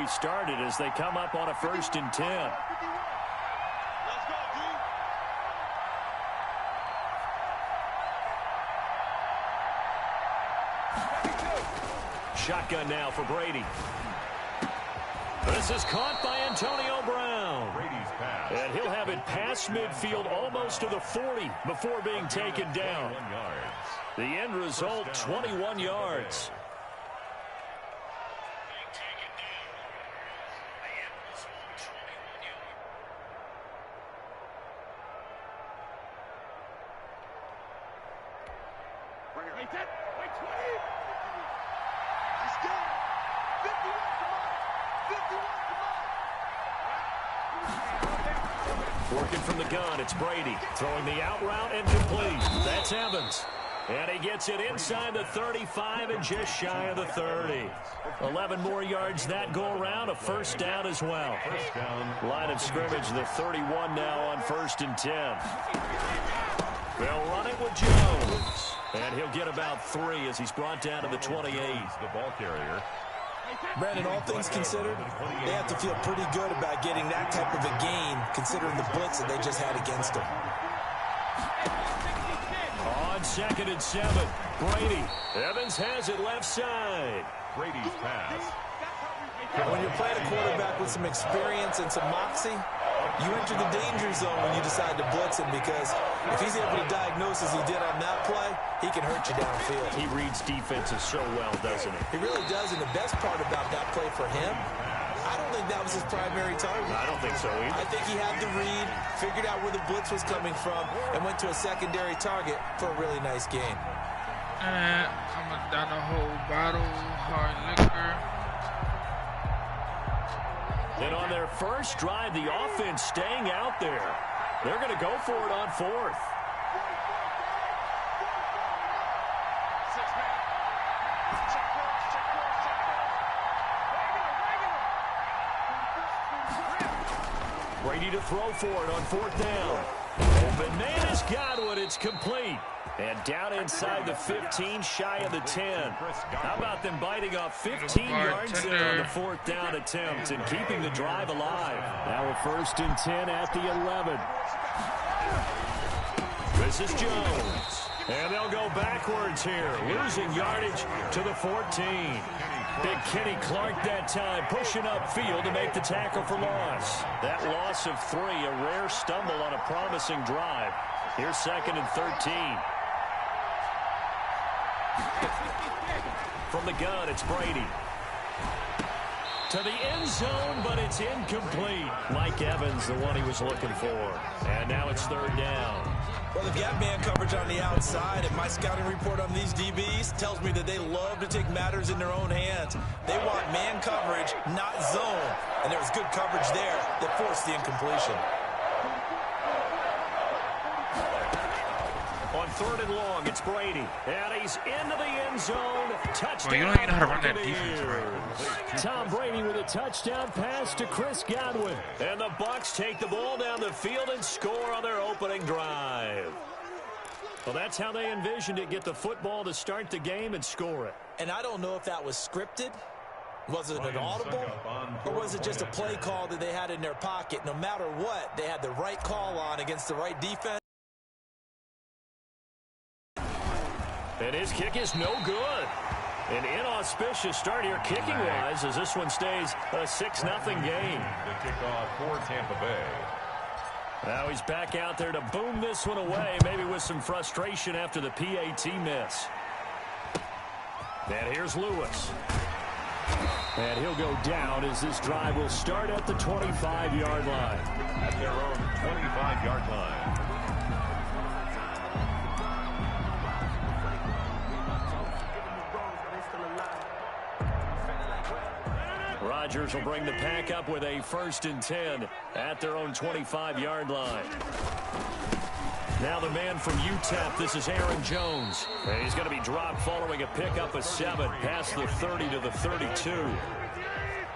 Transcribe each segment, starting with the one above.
we started as they come up on a 1st and 10. Shotgun now for Brady. This is caught by Antonio Brown. And he'll have it past midfield almost to the 40 before being taken down. The end result, 21 yards. Working from the gun, it's Brady. Throwing the out route and complete. That's Evans. And he gets it inside the 35 and just shy of the 30. 11 more yards that go around. A 1st down as well. Line of scrimmage, the 31 now on 1st and 10. They'll run it with Jones. And he'll get about 3 as he's brought down to the 28. The ball carrier. Brandon, all things considered, they have to feel pretty good about getting that type of a gain, considering the blitz that they just had against them. On 2nd and 7, Brady. Evans has it left side. Brady's pass. When you're playing a quarterback with some experience and some moxie, you enter the danger zone when you decide to blitz him, because if he's able to diagnose as he did on that play, he can hurt you downfield. He reads defenses so well, doesn't he? He really does, and the best part about that play for him, I don't think that was his primary target. I don't think so either. I think he had the read, figured out where the blitz was coming from, and went to a secondary target for a really nice gain. And coming down the whole bottle, hard liquor. And on their first drive, the offense staying out there. They're going to go for it on 4th. Brady to throw for it on 4th down. And Bananas got it. It's complete. And down inside the 15, shy of the 10. How about them biting off 15 yards there on the 4th down attempt and keeping the drive alive? Now a 1st and 10 at the 11. This is Jones. And they'll go backwards here, losing yardage to the 14. Big Kenny Clark that time, pushing upfield to make the tackle for loss. That loss of 3, a rare stumble on a promising drive. Here's 2nd and 13. From the gun, it's Brady. To the end zone, but it's incomplete. Mike Evans, the one he was looking for. And now it's 3rd down. Well, they've got man coverage on the outside, and my scouting report on these DBs tells me that they love to take matters in their own hands. They want man coverage, not zone. And there was good coverage there that forced the incompletion. On 3rd and long, it's Brady. And he's into the end zone. Touchdown. Well, you don't even know how to run that defense right. Tom Brady with a touchdown pass to Chris Godwin. And the Bucs take the ball down the field and score on their opening drive. Well, that's how they envisioned it. Get the football to start the game and score it. And I don't know if that was scripted. Was it an audible? Or was it just a play call that they had in their pocket? No matter what, they had the right call on against the right defense. And his kick is no good. An inauspicious start here kicking-wise as this one stays a 6-0 game. The kickoff for Tampa Bay. Now he's back out there to boom this one away, maybe with some frustration after the PAT miss. And here's Lewis. And he'll go down as this drive will start at the 25-yard line. At their own 25-yard line. Rodgers will bring the pack up with a 1st and 10 at their own 25-yard line. Now the man from UTEP, this is Aaron Jones. And he's going to be dropped following a pickup of 7 past the 30 to the 32.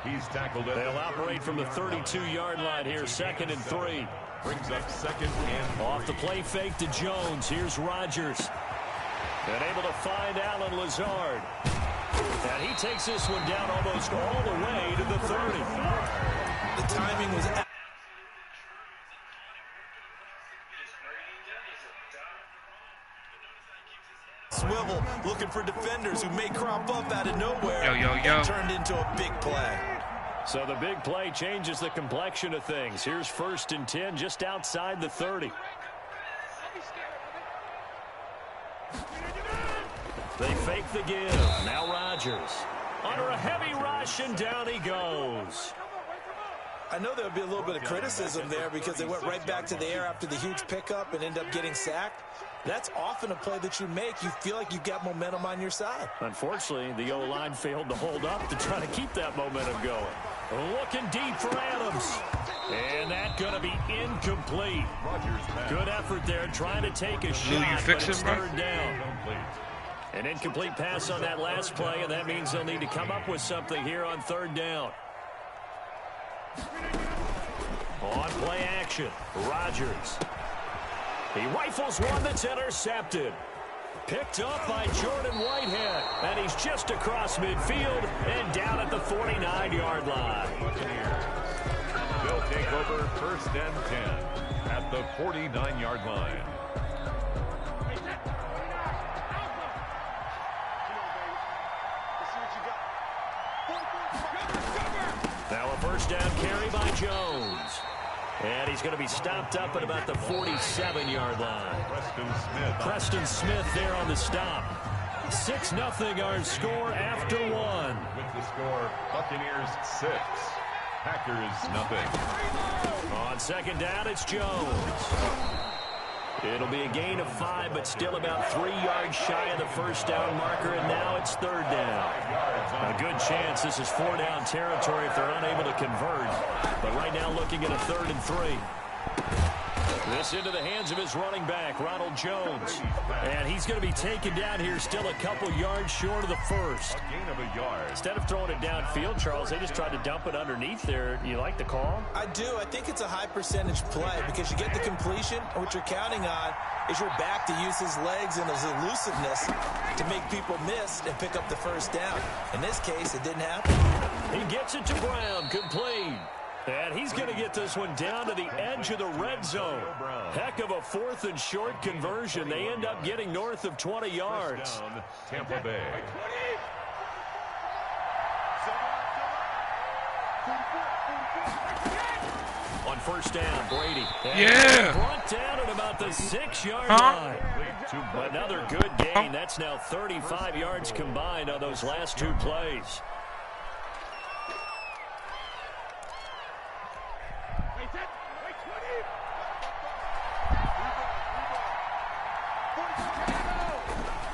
He's tackled. They'll operate from the 32-yard line here, 2nd and 3. Brings up 2nd and 3. Off the play fake to Jones. Here's Rodgers. And able to find Allen Lazard. And he takes this one down almost all the way to the 30. The timing was... Swivel looking for defenders who may crop up out of nowhere. Yo. Turned into a big play. So the big play changes the complexion of things. Here's 1st and 10 just outside the 30. They fake the give. Now Rodgers. Under a heavy rush, and down he goes. I know there would be a little bit of criticism there because they went right back to the air after the huge pickup and ended up getting sacked. That's often a play that you make. You feel like you've got momentum on your side. Unfortunately, the O-line failed to hold up to try to keep that momentum going. Looking deep for Adams. And that's going to be incomplete. Good effort there trying to take a shot, but it's 3rd down. An incomplete pass on that last play, and that means they'll need to come up with something here on 3rd down. On play action, Rodgers. He rifles one that's intercepted. Picked up by Jordan Whitehead. And he's just across midfield and down at the 49-yard line. They'll take over 1st and 10 at the 49-yard line. Now a 1st down carry by Jones. And he's going to be stopped up at about the 47-yard line. Preston Smith there on the stop. 6-0 our score after 1. With the score, Buccaneers 6, Packers nothing. On 2nd down, it's Jones. It'll be a gain of 5, but still about 3 yards shy of the 1st down marker, and now it's 3rd down. A good chance this is 4-down territory if they're unable to convert. But right now looking at a 3rd and 3. This into the hands of his running back, Ronald Jones. And he's going to be taken down here still a couple yards short of the 1st. A gain of a yard. Instead of throwing it downfield, Charles, they just tried to dump it underneath there. You like the call? I do. I think it's a high percentage play because you get the completion, and what you're counting on is your back to use his legs and his elusiveness to make people miss and pick up the 1st down. In this case, it didn't happen. He gets it to Brown, complete. And he's going to get this one down to the edge of the red zone. Heck of a 4th and short conversion. They end up getting north of 20 yards. Down, Tampa Bay. On 1st down, Brady. Yeah. Brought down at about the 6-yard line. Another good gain. That's now 35 yards combined on those last 2 plays.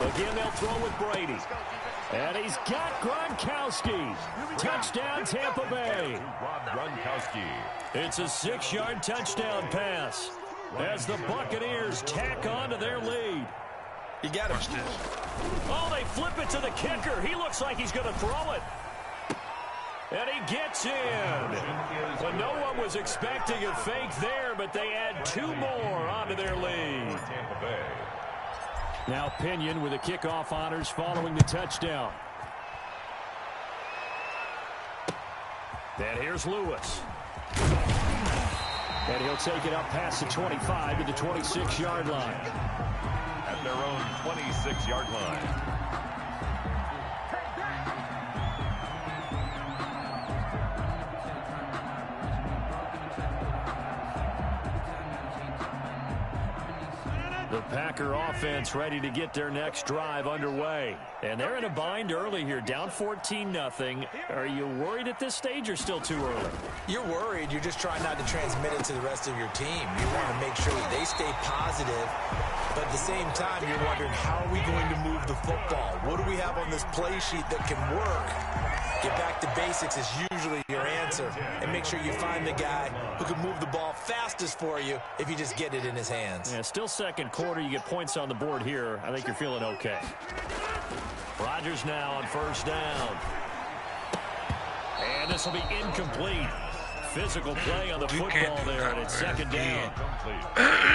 Again, they'll throw with Brady. And he's got Gronkowski. Touchdown, Tampa Bay. Gronkowski. It's a 6-yard touchdown pass as the Buccaneers tack on to their lead. You got him. Oh, they flip it to the kicker. He looks like he's going to throw it. And he gets in. Well, no one was expecting a fake there, but they add 2 more onto their lead. Tampa Bay. Now Pinion with the kickoff honors following the touchdown. And here's Lewis. And he'll take it up past the 25 to the 26-yard line. At their own 26-yard line. The Packer offense ready to get their next drive underway. And they're in a bind early here, down 14-0. Are you worried at this stage or still too early? You're worried. You're just trying not to transmit it to the rest of your team. You want to make sure that they stay positive. But at the same time, you're wondering, how are we going to move the football? What do we have on this play sheet that can work? Get back to basics is usually your answer. And make sure you find the guy who can move the ball fastest for you if you just get it in his hands. Yeah, still 2nd quarter. You get points on the board here. I think you're feeling okay. Rodgers now on 1st down. And this will be incomplete. physical play on the football there, and it's second down.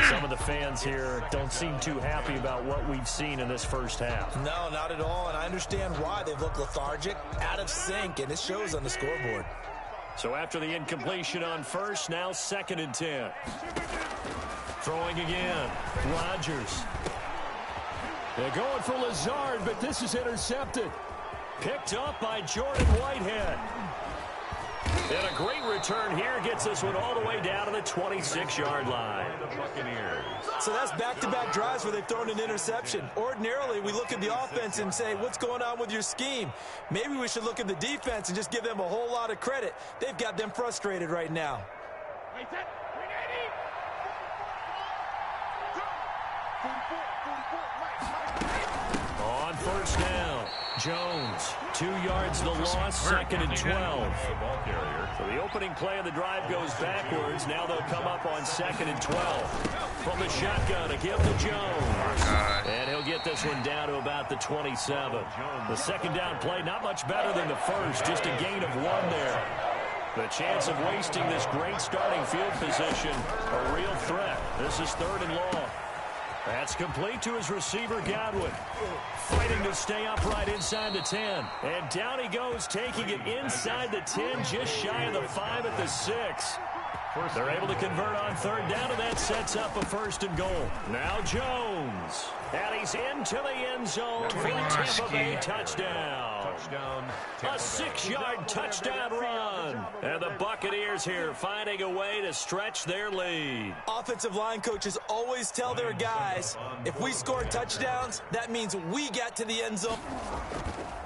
Some of the fans here don't seem too happy about what we've seen in this first half. No, not at all, and I understand why. They've looked lethargic, out of sync, and it shows on the scoreboard. So after the incompletion on first, now 2nd and 10. Throwing again, Rodgers. They're going for Lazard, but this is intercepted. Picked up by Jordan Whitehead. And a great return here gets this one all the way down to the 26-yard line. So that's back-to-back drives where they've thrown an interception. Ordinarily, we look at the offense and say, what's going on with your scheme? Maybe we should look at the defense and just give them a whole lot of credit. They've got them frustrated right now. On first down, Jones, 2 yards the loss, 2nd and 12. So the opening play of the drive goes backwards. Now they'll come up on 2nd and 12. From the shotgun, a give to Jones. And he'll get this one down to about the 27. The second down play, not much better than the first, just a gain of 1 there. The chance of wasting this great starting field position, a real threat. This is 3rd and long. That's complete to his receiver, Godwin. Fighting to stay upright inside the 10. And down he goes, taking it inside the 10, just shy of the 5 at the 6. They're able to convert on 3rd down, and that sets up a 1st and goal. Now Jones. And he's into the end zone for the Tampa Bay touchdown. A 6-yard touchdown run. And the Buccaneers here finding a way to stretch their lead. Offensive line coaches always tell their guys, if we score touchdowns, that means we get to the end zone.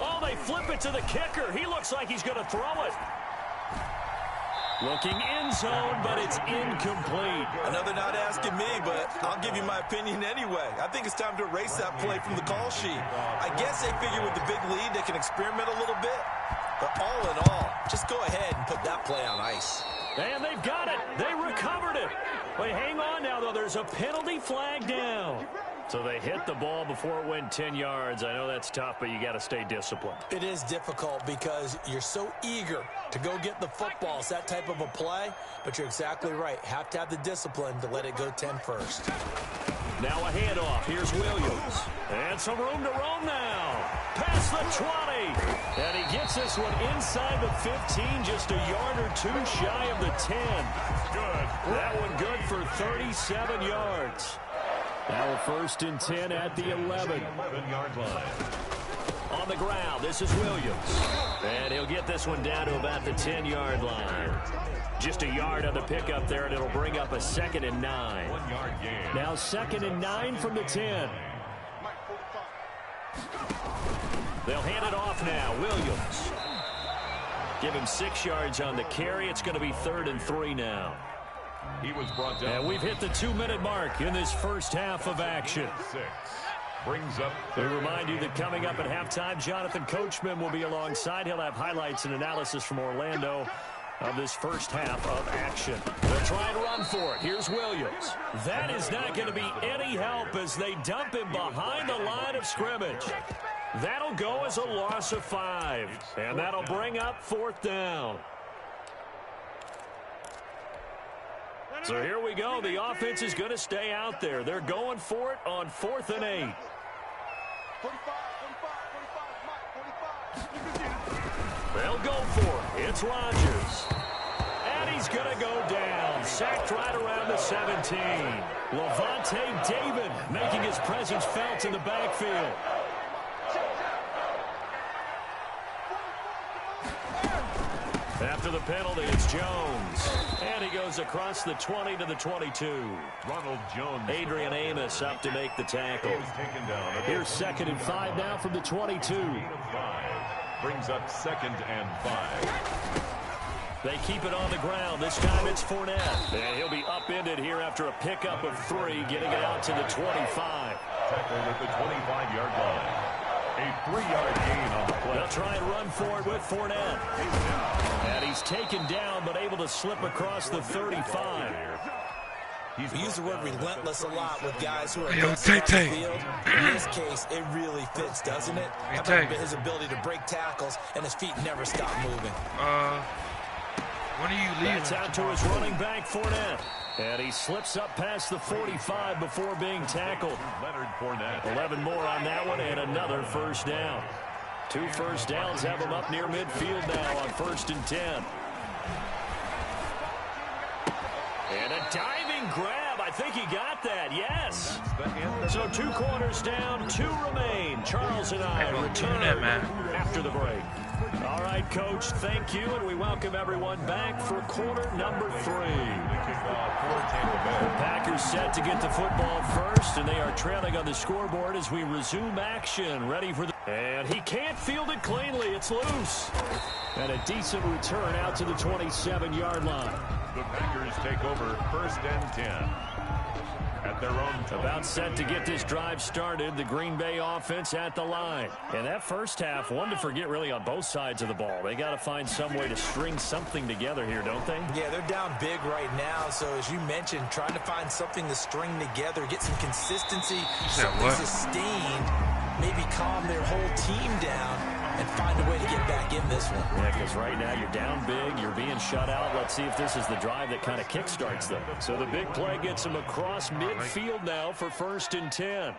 Oh, they flip it to the kicker. He looks like he's going to throw it. Looking end zone, but it's incomplete. I know they're not asking me, but I'll give you my opinion anyway. I think it's time to erase that play from the call sheet. I guess they figure with the big lead they can experiment a little bit. But all in all, just go ahead and put that play on ice. And they've got it. They recovered it. Wait, hang on now, though. There's a penalty flag down. So they hit the ball before it went 10 yards. I know that's tough, but you got to stay disciplined. It is difficult because you're so eager to go get the football. It's that type of a play, but you're exactly right. Have to have the discipline to let it go 10 first. Now a handoff. Here's Williams. And some room to roam now. Past the 20. And he gets this one inside the 15, just a yard or 2 shy of the 10. Good. That one good for 37 yards. Now a 1st and 10 at the 11-yard line. On the ground, this is Williams. And he'll get this one down to about the 10-yard line. Just a yard on the pickup there, and it'll bring up a 2nd and 9. 1-yard gain. Now 2nd and 9 from the 10. They'll hand it off now. Williams. Give him 6 yards on the carry. It's going to be 3rd and 3 now. He was brought down. And we've hit the 2-minute mark in this first half of action. Brings up. We remind you that coming up at halftime, Jonathan Coachman will be alongside. He'll have highlights and analysis from Orlando of this first half of action. They'll try and run for it. Here's Williams. That is not going to be any help as they dump him behind the line of scrimmage. That'll go as a loss of 5. And that'll bring up 4th down. So here we go. The offense is going to stay out there. They're going for it on 4th and 8. They'll go for it. It's Rodgers. And he's going to go down. Sacked right around the 17. Levante David making his presence felt in the backfield. After the penalty, it's Jones. And he goes across the 20 to the 22. Ronald Jones. Adrian Amos up to make the tackle. Here's 2nd and 5 now from the 22. Brings up 2nd and 5. They keep it on the ground. This time it's Fournette. And he'll be upended here after a pickup of 3, getting it out to the 25. Tackled at the 25-yard line. A 3-yard gain on the play. They'll try and run for it with Fournette. And he's taken down, but able to slip across the 35. We use the word relentless a lot with guys who are aggressive on the field. In this case, it really fits, doesn't it? How about his ability to break tackles and his feet never stop moving? When are you leaving? That's out to his running back, Fournette. And he slips up past the 45 before being tackled. Leonard Fournette. 11 more on that one and another first down. 2 first downs have him up near midfield now on 1st and 10. And a diving grab. I think he got that. Yes. So 2 quarters down, 2 remain. Charles and I return after the break. All right, Coach, thank you, and we welcome everyone back for quarter number 3. The Packers set to get the football first, and they are trailing on the scoreboard as we resume action. Ready for the... And he can't field it cleanly. It's loose. And a decent return out to the 27-yard line. The Packers take over 1st and 10. At their own time. About set to get this drive started. The Green Bay offense at the line. And that first half, one to forget really on both sides of the ball. They got to find some way to string something together here, don't they? Yeah, they're down big right now. So as you mentioned, trying to find something to string together, get some consistency, something sustained, maybe calm their whole team down and find a way to get back in this one. Yeah, because right now you're down big, you're being shut out. Let's see if this is the drive that kind of kickstarts them. So the big play gets them across midfield now for 1st and 10.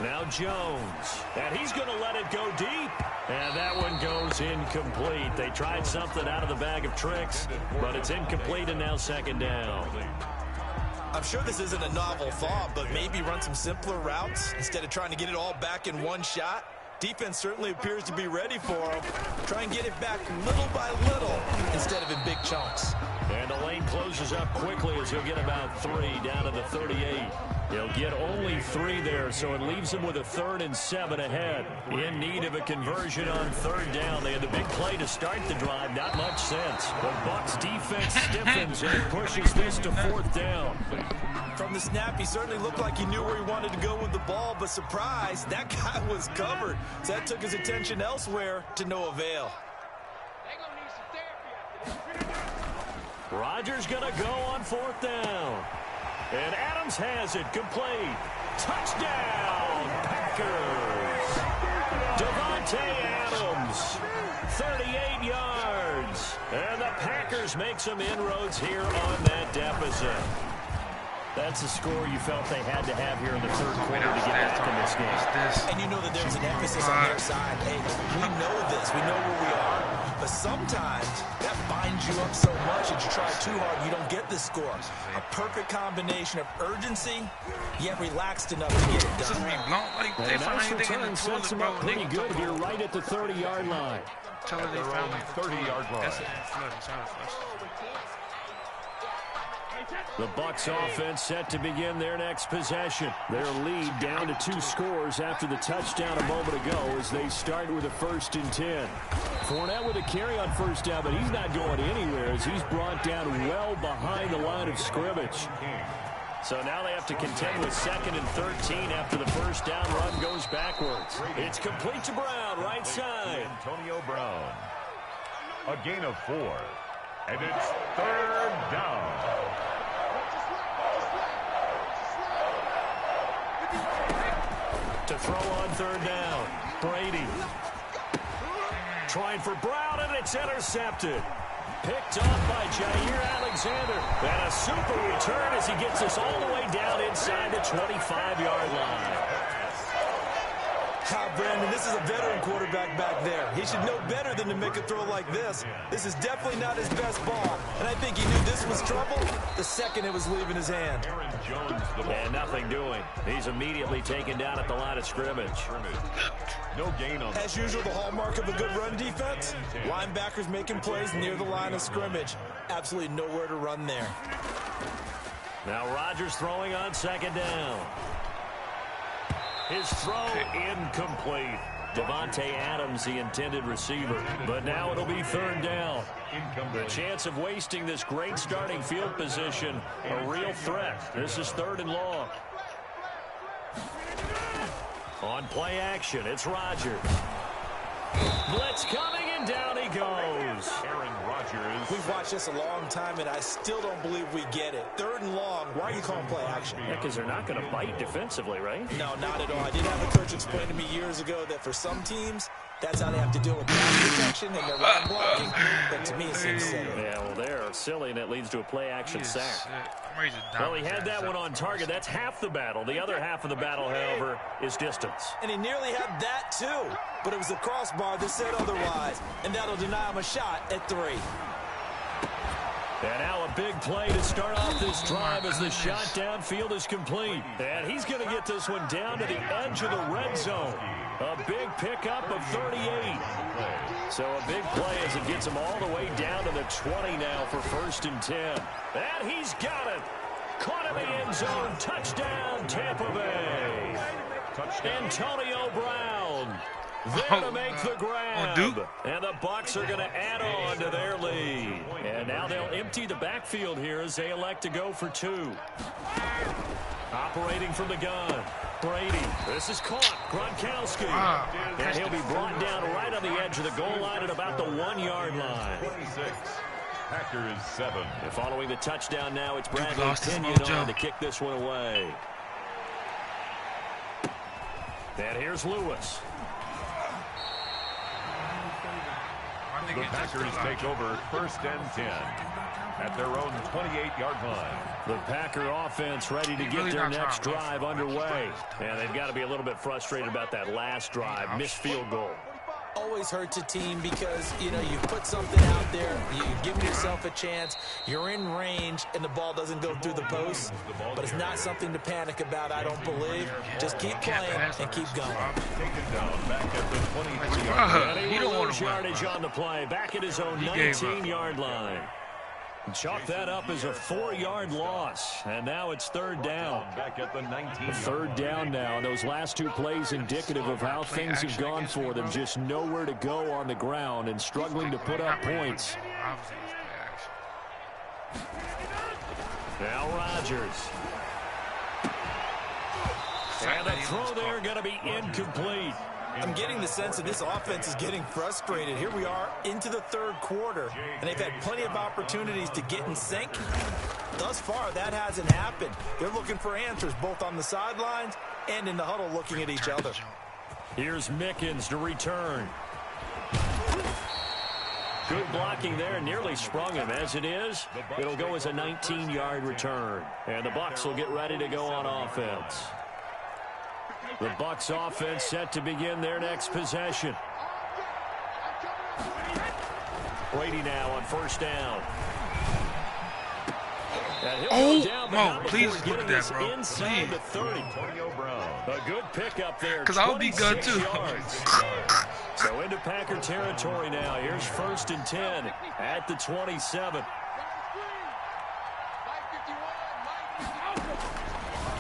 Now Jones, and he's going to let it go deep. And that one goes incomplete. They tried something out of the bag of tricks, but it's incomplete and now 2nd down. I'm sure this isn't a novel thought, but maybe run some simpler routes instead of trying to get it all back in one shot. Defense certainly appears to be ready for him. Try and get it back little by little instead of in big chunks. And the lane closes up quickly as he'll get about 3 down to the 38. He'll get only 3 there, so it leaves him with a 3rd and 7 ahead. In need of a conversion on 3rd down. They had the big play to start the drive. Not much sense. The Bucs defense stiffens and pushes this to 4th down. From the snap, he certainly looked like he knew where he wanted to go with the ball, but surprise, that guy was covered. So that took his attention elsewhere to no avail. Rodgers going to go on 4th down. And Adams has it complete. Touchdown, Packers. Davante Adams, 38 yards. And the Packers make some inroads here on that deficit. That's a score you felt they had to have here in the 3rd quarter to get back in this game. And you know that there's an emphasis on their side. Hey, we know this. We know where we are. But sometimes that binds you up so much that you try too hard, you don't get the score. A perfect combination of urgency, yet relaxed enough to get it done. A nice return sets them up pretty good here right at the 30-yard line. Tell her they found 30-yard line. The Bucs offense set to begin their next possession. Their lead down to 2 scores after the touchdown a moment ago as they start with a 1st and 10. Fournette with a carry on 1st down, but he's not going anywhere as he's brought down well behind the line of scrimmage. So now they have to contend with 2nd and 13 after the 1st down run goes backwards. It's complete to Brown, right side. Antonio Brown. A gain of 4. And it's 3rd down. To throw on 3rd down, Brady. Trying for Brown, and it's intercepted. Picked off by Jair Alexander. And a super return as he gets us all the way down inside the 25-yard line. Brandon, this is a veteran quarterback back there. He should know better than to make a throw like this. This is definitely not his best ball. And I think he knew this was trouble the second it was leaving his hand. Aaron Jones, and nothing doing. He's immediately taken down at the line of scrimmage. No gain on. As usual, the hallmark of a good run defense, linebackers making plays near the line of scrimmage. Absolutely nowhere to run there. Now Rodgers throwing on 2nd down. His throw incomplete. Davante Adams, the intended receiver. But now it'll be 3rd down. The chance of wasting this great starting field position, a real threat. This is 3rd and long. On play action, it's Rodgers. Blitz coming, and down he goes. Aaron Rodgers. We've watched this a long time, and I still don't believe we get it. 3rd and long. Why are you calling play action? Yeah, because they're not going to bite defensively, right? No, not at all. I did have a coach explain to me years ago that for some teams, that's how they have to deal with pass separation and their run blocking, but to me it seems silly. Yeah, well, they're silly, and it leads to a play-action sack. Well, he had that one on target. That's half the battle. The other half of the battle, however, is distance. And he nearly had that, too. But it was the crossbar that said otherwise, and that'll deny him a shot at 3. And now a big play to start off this drive as the shot downfield is complete. And he's going to get this one down to the edge of the red zone. A big pickup of 38. So a big play as it gets him all the way down to the 20 now for 1st and 10. And he's got it. Caught in the end zone. Touchdown, Tampa Bay. Antonio Brown there to make the grab. And the Bucs are going to add on to their lead. And now they'll empty the backfield here as they elect to go for 2. Operating from the gun. Brady. This is caught. Gronkowski. And he'll be brought down right on the edge of the goal line at about the 1-yard line. 26. Packers 7. And following the touchdown now, it's Bradley Pinion on to kick this one away. And here's Lewis. The Packers take over 1st and 10 at their own 28-yard line. The Packer offense ready to get their next drive underway. And they've got to be a little bit frustrated about that last drive. Missed field goal. Always hurts a team because, you know, you put something out there, you give yourself a chance, you're in range, and the ball doesn't go through the post. But it's not something to panic about, I don't believe. Just keep playing and keep going. Taken down back at the 23-yard line. He don't want yardage on the play. Back at his own 19-yard line. Chalk that up as a 4-yard loss. And now it's 3rd down. Back at the 19. 3rd down now. And those last 2 plays indicative of how things have gone for them. Just nowhere to go on the ground and struggling to put up points. Now Rodgers. And the throw there going to be incomplete. I'm getting the sense that this offense is getting frustrated. Here we are into the 3rd quarter, and they've had plenty of opportunities to get in sync. Thus far, that hasn't happened. They're looking for answers both on the sidelines and in the huddle looking at each other. Here's Mickens to return. Good blocking there, nearly sprung him. As it is, it'll go as a 19-yard return. And the Bucs will get ready to go on offense. The Bucs offense set to begin their next possession. Brady now on 1st down. Oh, Mo, please look at that, bro. Inside the 30. A good pickup there. Because I'll be good, too. So into Packer territory now. Here's 1st and 10 at the 27.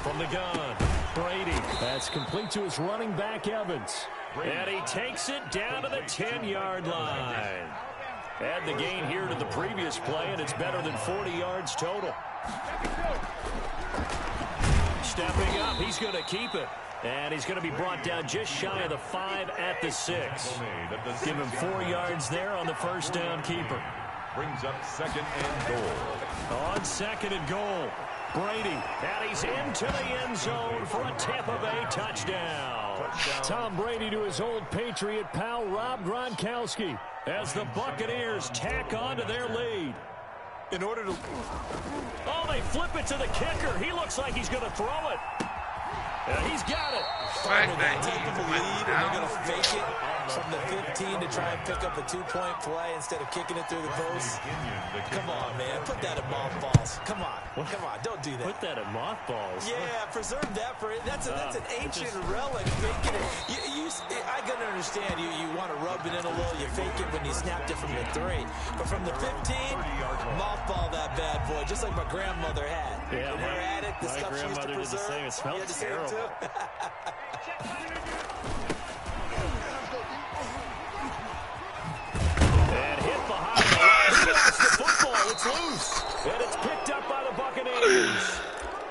From the gun, Brady. That's complete to his running back, Evans. And he takes it down to the 10-yard line. Add the gain here to the previous play, and it's better than 40 yards total. Stepping up, he's going to keep it. And he's going to be brought down just shy of the 5 at the 6. Give him 4 yards there on the 1st down keeper. Brings up 2nd and goal. On 2nd and goal, Brady. And he's into the end zone for a Tampa Bay touchdown. Tom Brady to his old Patriot pal, Rob Gronkowski, as the Buccaneers tack on to their lead. In order to... Oh, they flip it to the kicker. He looks like he's going to throw it. And he's got it. Finally, they take the lead, and they're going to fake it from the 15 to try and pick up a 2-point play instead of kicking it through the post. Come on, man. Put that in mothballs. Come on. Come on. Don't do that. Put that in mothballs. Yeah, preserve that for it. That's an ancient relic. Faking it. I can understand you want to rub it in a little. You fake it when you snapped it from the 3. But from the 15, mothball that bad boy, just like my grandmother had. Yeah, in her attic, the stuff she used to preserve. Did the same. It smells terrible. And hit behind the line. He lost the football. It's loose. And it's picked up by the Buccaneers.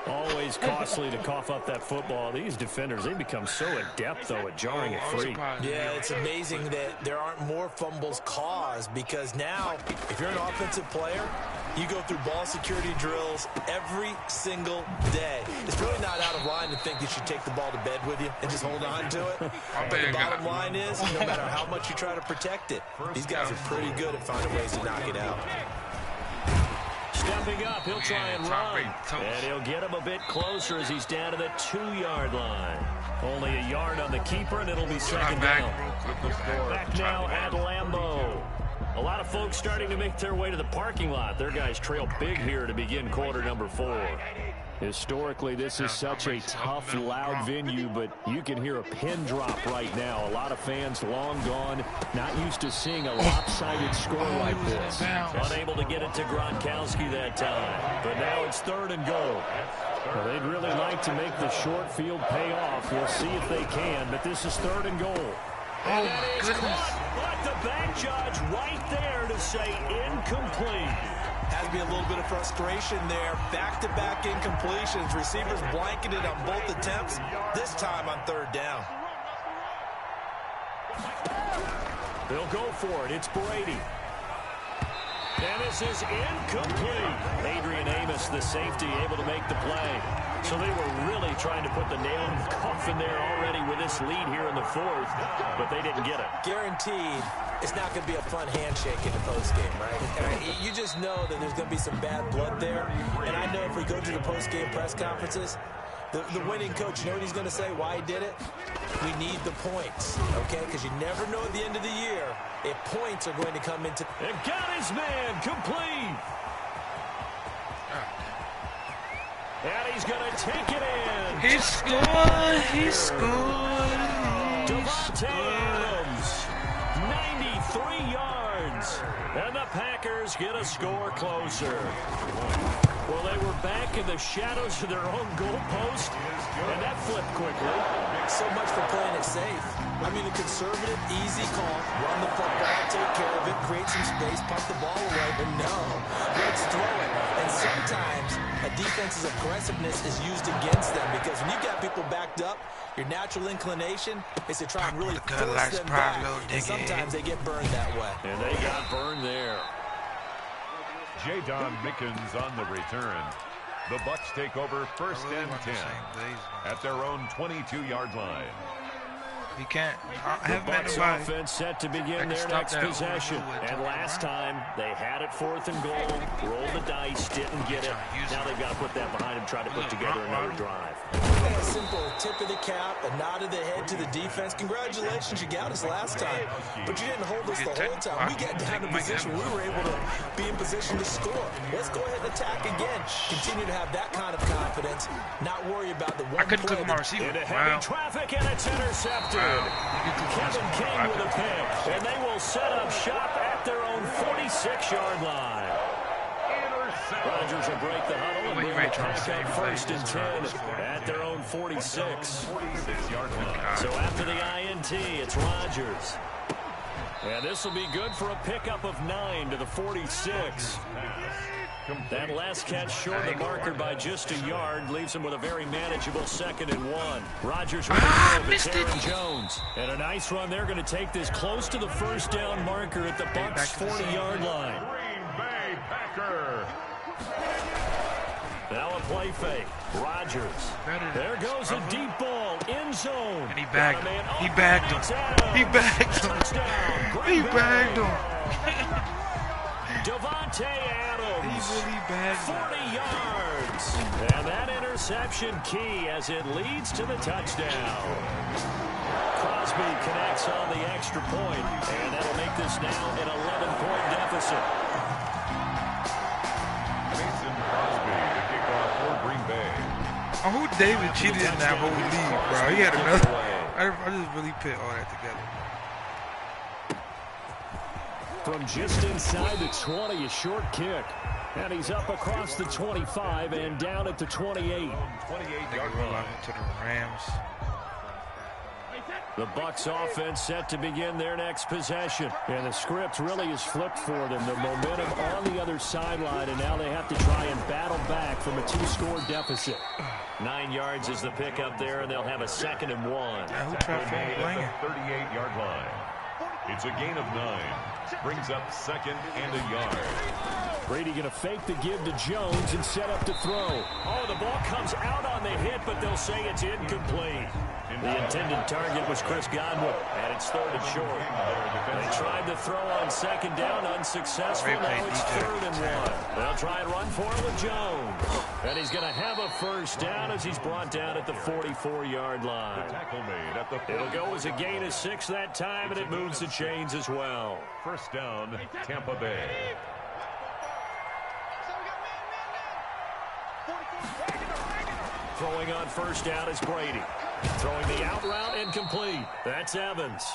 Always costs honestly, to cough up that football. These defenders, they become so adept, though, at jarring it free. Yeah, it's amazing that there aren't more fumbles caused, because now, if you're an offensive player, you go through ball security drills every single day. It's really not out of line to think you should take the ball to bed with you and just hold on to it. But the bottom line is, no matter how much you try to protect it, these guys are pretty good at finding ways to knock it out. Stepping up, he'll try and run. And he'll get him a bit closer as he's down to the 2-yard line. Only a yard on the keeper, and it'll be second down. Back now at Lambeau. A lot of folks starting to make their way to the parking lot. Their guys trail big here to begin quarter number 4. Historically, this is such a tough, loud venue, but you can hear a pin drop right now. A lot of fans long gone, not used to seeing a lopsided score like this. Unable to get it to Gronkowski that time, but now it's 3rd and goal. Well, they'd really like to make the short field pay off. We'll see if they can, but this is 3rd and goal. And that is caught, but the back judge right there to say incomplete. Has to be a little bit of frustration there. Back-to-back incompletions. Receivers blanketed on both attempts, this time on 3rd down. They'll go for it. It's Brady. And this is incomplete. Adrian Amos, the safety, able to make the play. So they were really trying to put the nail in the coffin there already with this lead here in the 4th, but they didn't get it. Guaranteed, it's not going to be a fun handshake in the postgame, right? And you just know that there's going to be some bad blood there. And I know if we go to the postgame press conferences, the winning coach, you know what he's going to say, why he did it? We need the points, okay? Because you never know at the end of the year if points are going to come into... And got his man complete. And he's going to take it in. He scored. He scored. Davante Adams, 93 yards. And the Packers get a score closer. Well, they were back in the shadows of their own goalpost, and that flipped quickly. So much for playing it safe. I mean, a conservative, easy call. Run the football, take care of it, create some space, pump the ball away. But no, let's throw it. And sometimes a defense's aggressiveness is used against them, because when you've got people backed up, your natural inclination is to try and really force them back. And sometimes they get burned that way. And they got burned there. J-Don Mickens on the return. The Bucs take over 1st and 10 at their own 22-yard line. He can't. The Bucs offense set to begin their next possession. And last time, they had it 4th and goal, rolled the dice, didn't get it. Now they've got to put that behind them, try to put together another drive. A simple tip of the cap, a nod of the head to the defense. Congratulations, you got us last time, but you didn't hold us the whole time. We got down to position. We were able to be in position to score. Let's go ahead and attack again. Continue to have that kind of confidence, not worry about the one play. Into heavy traffic, and it's intercepted. Kevin King with a pick, and they will set up shop at their own 46-yard line. Rodgers will break the huddle and bring the pack up 1st and 10 at their own 46. So after the INT, it's Rodgers. And this will be good for a pickup of 9 to the 46. That last catch short of the marker by just a yard leaves him with a very manageable 2nd and 1. Rodgers with a throw to Jones. And a nice run. They're going to take this close to the 1st down marker at the Bucs' 40-yard line. Green Bay Packer. Now a play fake. Rodgers. There goes a deep ball. End zone. And he bagged him. He bagged him. He bagged him. He bagged him. Davante Adams. He really bagged 40 yards. And that interception key as it leads to the touchdown. Crosby connects on the extra point, and that'll make this now an 11-point deficit. Oh, who David cheated in that whole league, bro? He had another. I just really put all that together. From just inside the 20, a short kick. And he's up across the 25 and down at the 28. 28-yard line to the Rams. The Bucs offense set to begin their next possession. And the script really is flipped for them. The momentum on the other sideline, and now they have to try and battle back from a 2-score deficit. 9 yards is the pickup there, and they'll have a 2nd and 1. Who tried to blame it? 38-yard line. It's a gain of 9. Brings up 2nd and a yard. Brady going to fake the give to Jones and set up to throw. Oh, the ball comes out on the hit, but they'll say it's incomplete. The intended target was Chris Godwin, and it's 3rd and short. They tried to throw on 2nd down, unsuccessful. Now it's 3rd and 1. They'll try and run for it with Jones. And he's going to have a 1st down as he's brought down at the 44-yard line. It'll go as a gain of 6 that time, and it moves the chains as well. 1st down, Tampa Bay. Throwing on 1st down is Brady. Throwing the out route incomplete. That's Evans.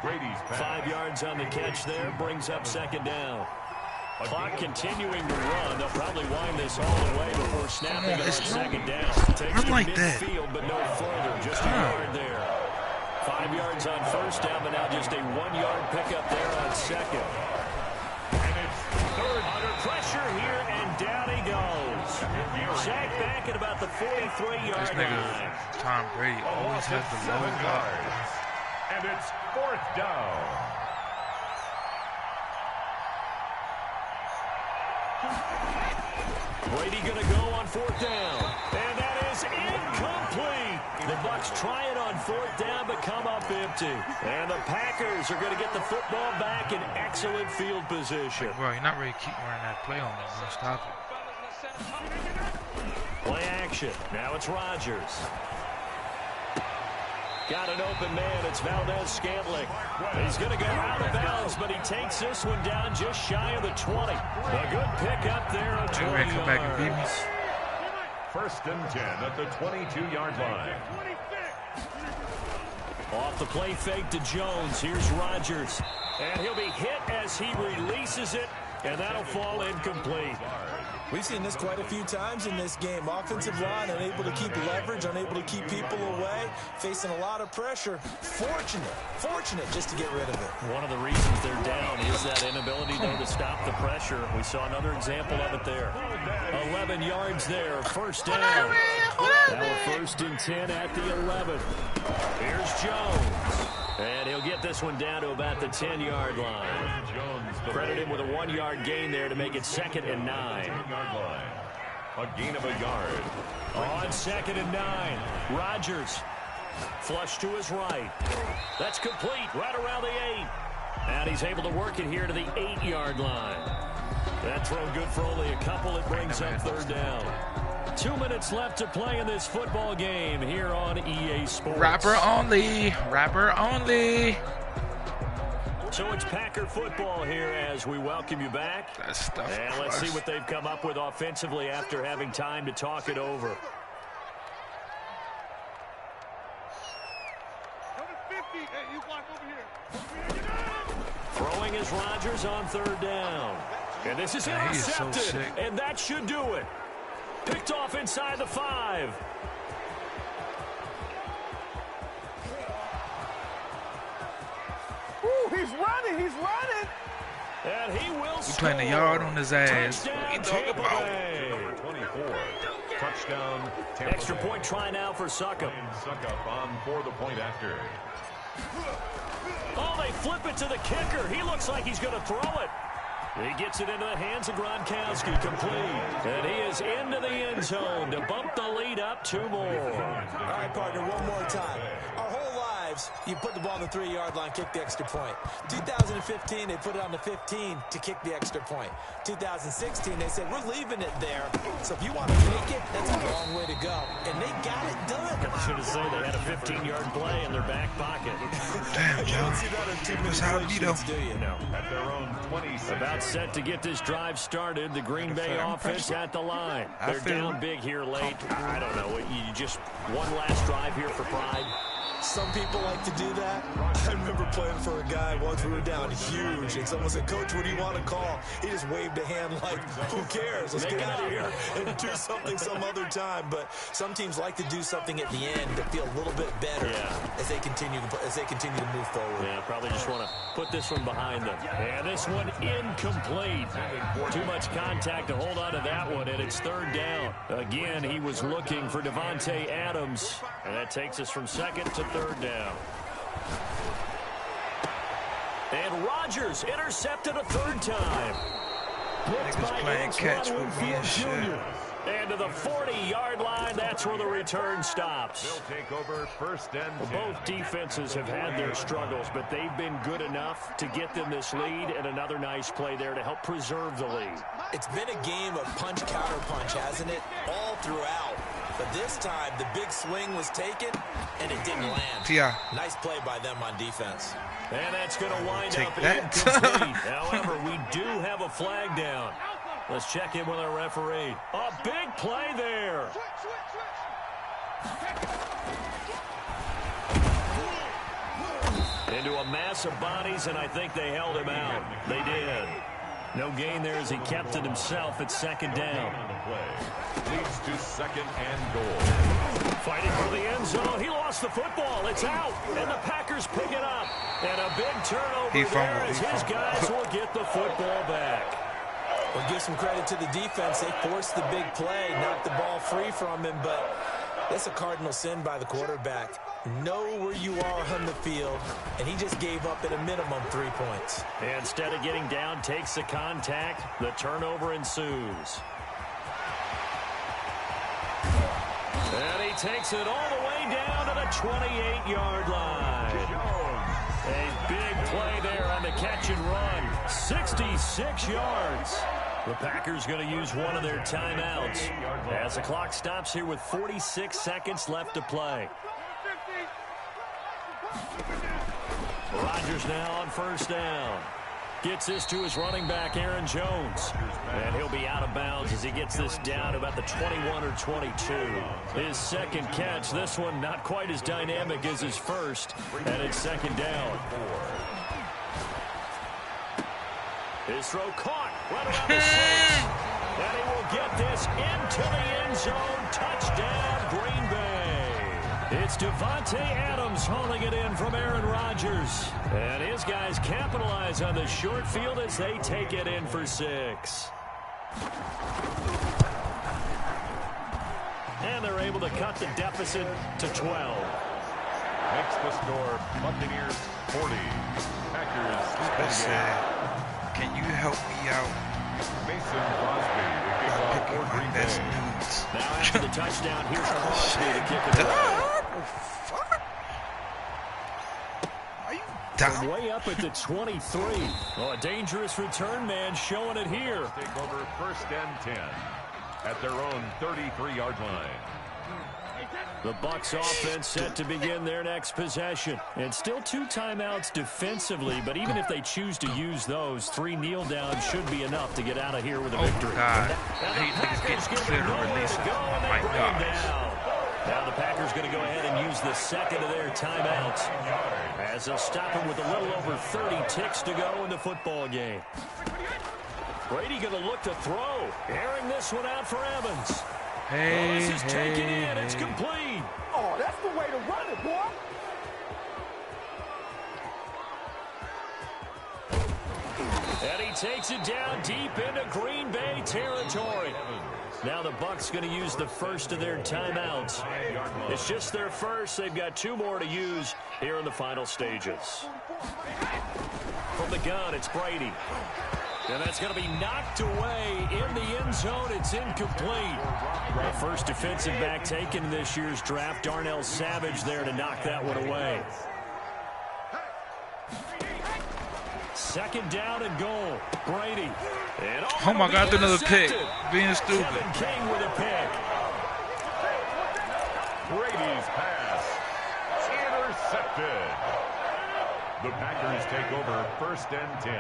Brady's pass. 5 yards on the catch there. Brings up 2nd down. Clock continuing to run. They'll probably wind this all the way before snapping it on 2nd down. Takes to midfield, but no further. Just a yard there. 5 yards on 1st down, but now just a 1-yard pickup there on 2nd. And it's 3rd. Under pressure here, and down he goes. Sacked back at about the 43-yard line. Tom Brady always has the low yards. And it's 4th down. Brady going to go on 4th down. And that is incomplete. The Bucs try it on 4th down, but come up empty. And the Packers are going to get the football back in excellent field position. Bro, you're not ready to keep running that play on them. Stop it. Play action. Now it's Rodgers. Got an open man. It's Valdez-Scantling. He's going to go out of bounds, but he takes this one down just shy of the 20. A good pickup there on 20 come back and beat me. 1st and 10 at the 22-yard line. Off the play fake to Jones. Here's Rodgers. And he'll be hit as he releases it, and that'll fall incomplete. We've seen this quite a few times in this game. Offensive line unable to keep leverage, unable to keep people away, facing a lot of pressure. Fortunate just to get rid of it. One of the reasons they're down is that inability, though, to stop the pressure. We saw another example of it there. 11 yards there, 1st down. Now a 1st and 10 at the 11. Here's Jones. And he'll get this one down to about the 10-yard line. Credit him with a 1-yard gain there to make it 2nd and 9. A gain of a yard. On 2nd and 9. Rodgers. Flush to his right. That's complete right around the 8. And he's able to work it here to the 8-yard line. That throw good for only a couple. It brings up 3rd down. 2 minutes left to play in this football game here on EA Sports. Rapper only. Rapper only. So it's Packer football here as we welcome you back. That stuff. And let's see what they've come up with offensively after having time to talk it over. Throwing is Rodgers on 3rd down. And this is intercepted. And that should do it. Picked off inside the 5. Ooh, he's running. And he will He's playing the yard on his ass. Touchdown, What you talking about? Number 24. Touchdown. Tampa Extra Bay. point try now for Suckup. Suckup on for the point after. Oh, they flip it to the kicker. He looks like he's going to throw it. He gets it into the hands of Gronkowski, complete. And he is into the end zone to bump the lead up 2 more. All right, partner, one more time. Our whole lives, you put the ball on the 3-yard line, kick the extra point. 2015, they put it on the 15 to kick the extra point. 2016, they said, we're leaving it there. So if you want to make it, that's a long way to go. And they got it done. I should have said they had a 15-yard play in their back pocket. Damn, You don't see that on too many how it be, though. do you? No. At their own 26. About set to get this drive started. The Green Bay offense at the line. They're down big here late. I don't know. You just one last drive here for pride. Some people like to do that. I remember playing for a guy once. We were down huge, and someone said, "Coach, what do you want to call?" He just waved a hand like, "Who cares? Let's get out of here and do something some other time." But some teams like to do something at the end to feel a little bit better as they continue to move forward. Yeah, probably just want to put this one behind them. And this one incomplete. Too much contact to hold on to that one, and it's third down. Again, he was looking for Davante Adams, and that takes us from second to third down. And Rodgers intercepted a third time. Niggas playing catch with me and shit. And to the 40-yard line, that's where the return stops. They'll take over first and 10. Both defenses have had their struggles, but they've been good enough to get them this lead, and another nice play there to help preserve the lead. It's been a game of punch-counter-punch, hasn't it? All throughout. But this time, the big swing was taken, and it didn't land. Yeah. Nice play by them on defense. And that's going to wind Take up that. incomplete. However, we do have a flag down. Let's check in with our referee. A big play there. Into a mass of bodies, and I think they held him out. They did. No gain there as he kept it himself at second down. Leads to second and goal. Fighting for the end zone. He lost the football. It's out. And the Packers pick it up. And a big turnover there as his guys will get the football back. We'll give some credit to the defense. They forced the big play, knocked the ball free from him, but that's a cardinal sin by the quarterback. Know where you are on the field, and he just gave up at a minimum 3 points. Instead of getting down, takes the contact. The turnover ensues. And he takes it all the way down to the 28-yard line. A big play there on the catch and run. 66 yards. The Packers going to use one of their timeouts as the clock stops here with 46 seconds left to play. Rodgers now on first down. Gets this to his running back, Aaron Jones. And he'll be out of bounds as he gets this down about the 21 or 22. His second catch, this one not quite as dynamic as his first, and it's second down. His throw caught right around the 6. And he will get this into the end zone. Touchdown, Green Bay. It's Davante Adams hauling it in from Aaron Rodgers. And his guys capitalize on the short field as they take it in for 6. And they're able to cut the deficit to 12. Makes the score Buccaneers 40. Packers 28. Can you help me out? Mason Crosby to kick off for Green Bay. Now after the touchdown, here's Crosby to kick it away. Are you down? Way up at the 23. Oh, a dangerous return man showing it here. Take over first and 10 at their own 33-yard line. The Bucs offense set to begin their next possession. And still 2 timeouts defensively, but even if they choose to use those, 3 kneel downs should be enough to get out of here with a victory. Oh, God. I hate niggas getting clear to release it. Oh, my gosh. Now the Packers going to go ahead and use the second of their timeouts as they'll stop him with a little over 30 ticks to go in the football game. Brady going to look to throw. Airing this one out for Evans. This is taken in. It's complete. Oh, that's the way to run it, boy. And he takes it down deep into Green Bay territory. Now the Bucs going to use the first of their timeouts. It's just their first. They've got 2 more to use here in the final stages. From the gun, it's Brady. And that's going to be knocked away in the end zone. It's incomplete. The first defensive back taken in this year's draft, Darnell Savage, there to knock that one away. Second down and goal. Brady. And oh my God, another pick. Being stupid. Kevin King with a pick. Brady's pass. Intercepted. The Packers take over first and 10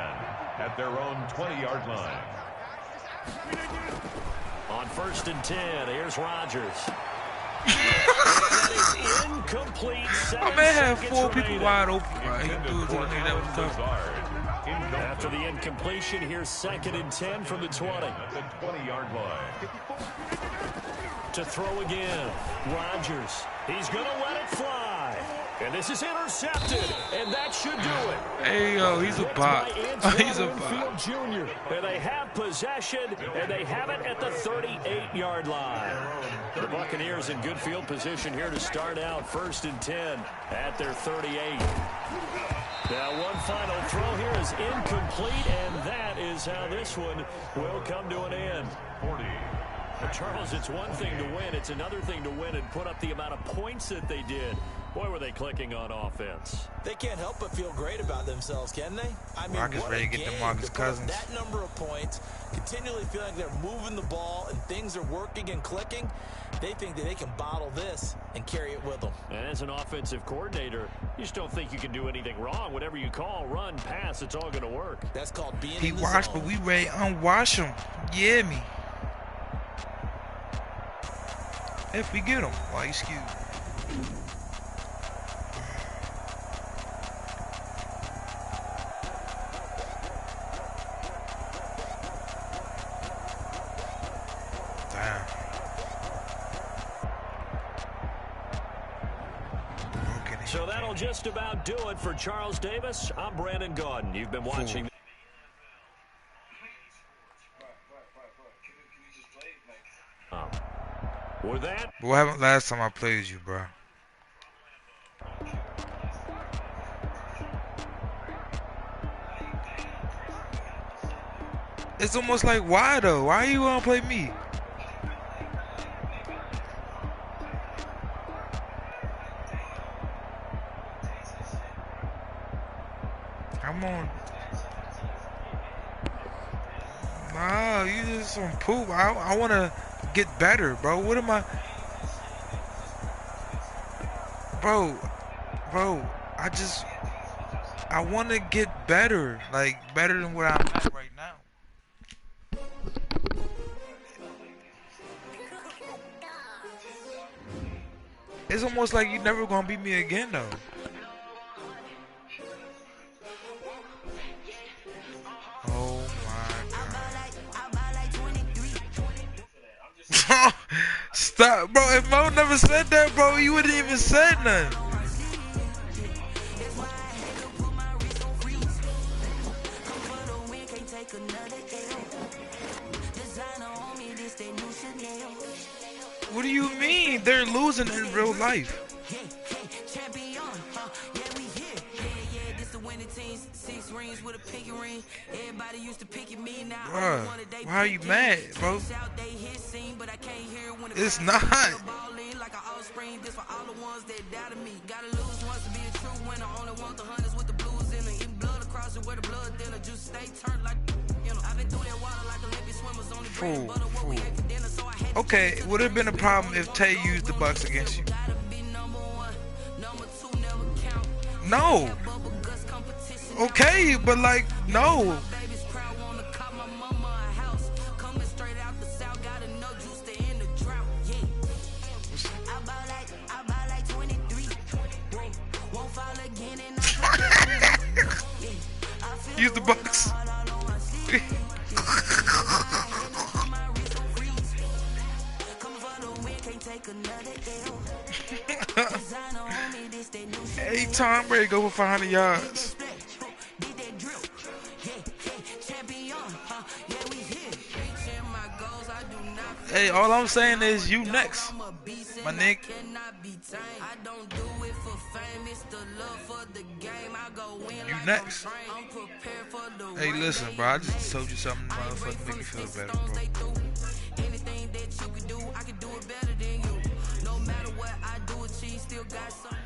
at their own 20-yard line. On first and 10, here's Rodgers. that is incomplete. My man had 4 people remaining. wide open, bro. He threw it to the nigga that was tough. After the incompletion, here's 2nd and 10 from the 20. At the 20-yard line. To throw again, Rodgers. He's going to let it fly. And this is intercepted, and that should do it. Hey, yo, he's a bot. He's a bot. Jr. And they have possession, and they have it at the 38-yard line. The Buccaneers in good field position here to start out 1st and 10 at their 38. Now, one final throw here is incomplete, and that is how this one will come to an end. 40. Charles, it's one thing to win. It's another thing to win and put up the amount of points that they did. Boy, were they clicking on offense. They can't help but feel great about themselves, can they? I mean, Marcus what ready a to get the game Marcus to put up Cousins. that number of points, continually feeling like they're moving the ball and things are working and clicking. They think that they can bottle this and carry it with them. And as an offensive coordinator, you just don't think you can do anything wrong. Whatever you call, run, pass, it's all going to work. That's called being He in the washed, zone. but we ready to unwash him. Yeah, me. If we get him. Why you excuse? Damn. Okay. So that'll just about do it for Charles Davis. I'm Brandon Gaudin. You've been watching. With that, But what happened last time I played you, bro? It's almost like, why though? Why you wanna play me? I'm on. Nah, you just some poop. I wanna get better, bro. What am I? Bro, I want to get better, like better than where I'm at right now. It's almost like you're never gonna beat me again, though. Oh my God. Stop, bro. If Mo never said that, bro, you wouldn't even said nothing. What do you mean? They're losing in real life. Bruh, why are you mad, bro? It's not. Fool. Okay, would it have been a problem if Tay used the Bucks against you? No. Okay, but like, no. Use the Bucks. Hey, Tom Brady go for 500 yards. Hey, all I'm saying is you next, my nigga. You next. Hey, listen, bro. I just told you something, motherfucker, make me feel better, bro. Anything that you can do, I can do it better than you. No matter what I do, achieve, still got something.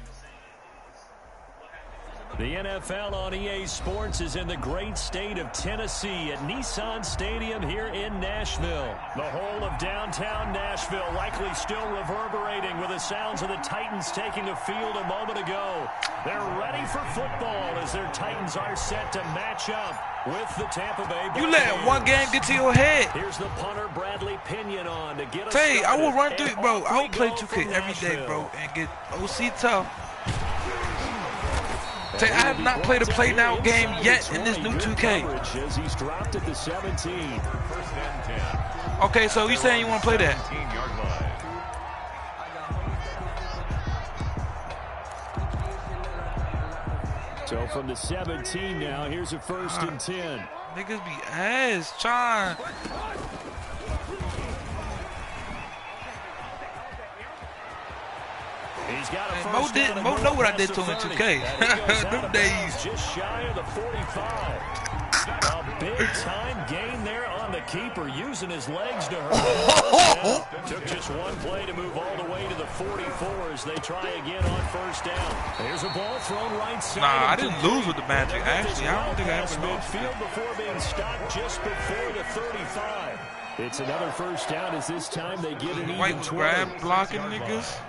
The NFL on EA Sports is in the great state of Tennessee at Nissan Stadium here in Nashville. The whole of downtown Nashville likely still reverberating with the sounds of the Titans taking the field a moment ago. They're ready for football as their Titans are set to match up with the Tampa Bay Buccaneers. You let one game get to your head. Here's the punter Bradley Pinion on to get us Tell you, I will run started. through, bro. I will play Go 2K from every day, Nashville. bro, and get OC tough. Tell you, I have not played a play now game yet in this new 2K. As he's dropped at the 17. Okay, so you saying you want to play that? 17-yard line. So from the 17 now, here's a 1st and 10. Niggas be ass trying. He's got a Mo first down and more know what I did past to him in the 30. 2K. And he goes out Them of days. bounds just shy of the 45. A big-time gain there on the keeper, using his legs to hurt. Took just one play to move all the way to the 44 as they try again on 1st down. There's a ball thrown right side. Nah, I didn't lose with the Magic. Actually, I don't think I Past ever lost. midfield before being stopped just before the 35. It's another 1st down as this time they get an White even was 20. grab blocking niggas.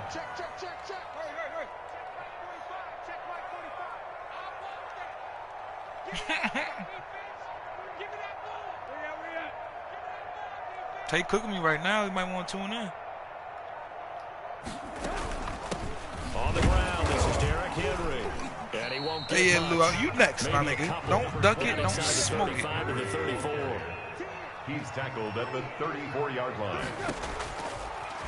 Tay cooking me right now. He might want to tune in. On the ground, this is Derrick Henry. And he won't get Hey, yeah, much. Lou, you next, my Maybe a nigga. couple. Don't duck it, Right don't inside the smoke it. 35 to the 34. He's tackled at the 34-yard line.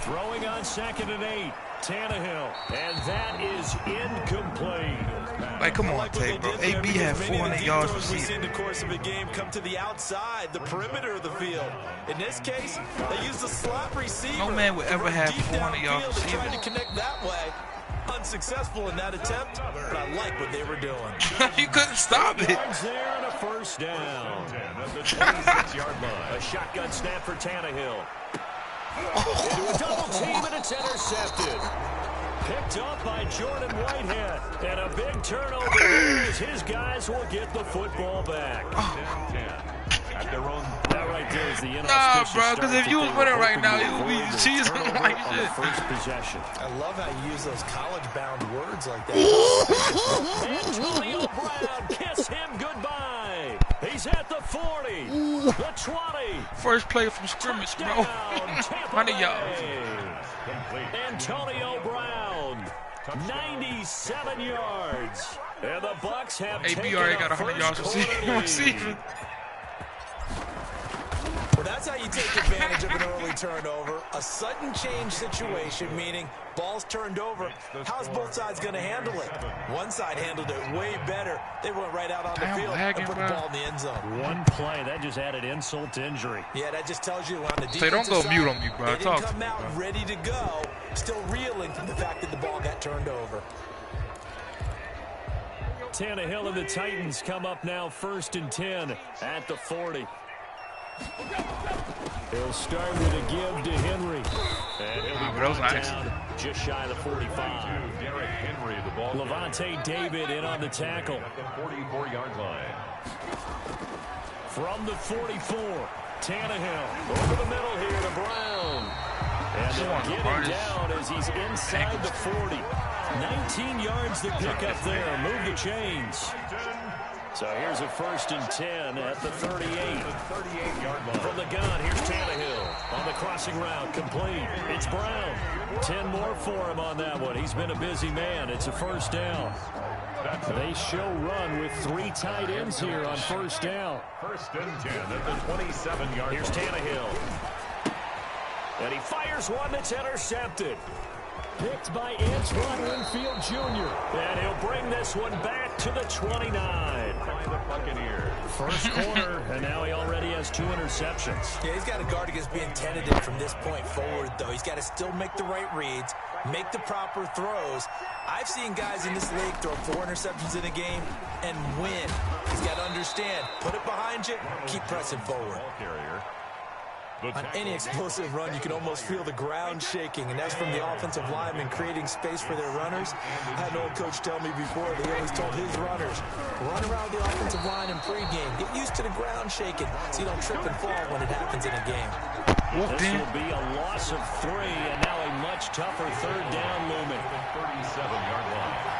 Throwing on 2nd and 8. Tannehill. And that is incomplete. Like, come on, Tay, bro. AB had 400 yards We've seen receiving. the course of a game come to the outside, the perimeter of the field. In this case, they used a slot receiver. No man would ever have Deep 400 yards downfield, they tried receiving. to connect that way. Unsuccessful in that attempt, but I like what they were doing. You couldn't stop it. Yards there and a 1st down. 10 at the 26-yard line. A shotgun snap for Tannehill. Into a double team, and it's intercepted. Picked up by Jordan Whitehead. And a big turnover there as his guys will get the football back. 10 at their own. That right there is the Nah, inauspicious bro, start because if that you was they winning were right now, hoping you to would be avoid with cheesing turnover like on the shit. first possession. I love how you use those college-bound words like that. Antonio Brown, kiss him goodbye. He's at the 40, the 20. First play from scrimmage, bro. Touchdown, Tampa 100 yards. Bay. Antonio Brown, 97 yards. And the Bucs have AB taken already a got 100 yards first-quarter lead. receiving. Well, that's how you take advantage of an early turnover. A sudden change situation, meaning ball's turned over. How's both sides going to handle it? One side handled it way better. They went right out on the Damn, field lagging, and put bro. the ball in the end zone. One play, that just added insult to injury. Yeah, that just tells you on the defensive Say, don't go side, mute on me, bro. They Talk didn't to come me, out bro. ready to go, still reeling from the fact that the ball got turned over. Tannehill and the Titans come up now 1st and 10 at the 40. He'll start with a give to Henry. And he'll be but that was brought nice. down just shy of the 45. Derrick Henry, the ball. Levante David in on the tackle. At the 44-yard line. From the 44, Tannehill over the middle here to Brown. And they'll get him down as he's inside the 40. 19 yards to pick up there. Move the chains. So here's a 1st and 10 at the 38. 38-yard line. From the gun, here's Tannehill on the crossing route, complete. It's Brown. 10 more for him on that one. He's been a busy man. It's a 1st down. They show run with 3 tight ends here on 1st down. 1st and 10 at the 27-yard line. Here's Tannehill. And he fires one that's intercepted. Picked by Antoine Winfield Jr. And he'll bring this one back to the 29. By the Buccaneers. First quarter, and now he already has 2 interceptions. Yeah, he's got to guard against being tentative from this point forward, though. He's got to still make the right reads, make the proper throws. I've seen guys in this league throw 4 interceptions in a game and win. He's got to understand, put it behind you, keep pressing forward. Ball carrier. On any explosive run, you can almost feel the ground shaking, and that's from the offensive linemen creating space for their runners. I had an old coach tell me before, they always told his runners, run around the offensive line in pregame. Get used to the ground shaking so you don't trip and fall when it happens in a game. This will be a loss of 3, and now a much tougher third down looming. 37-yard line.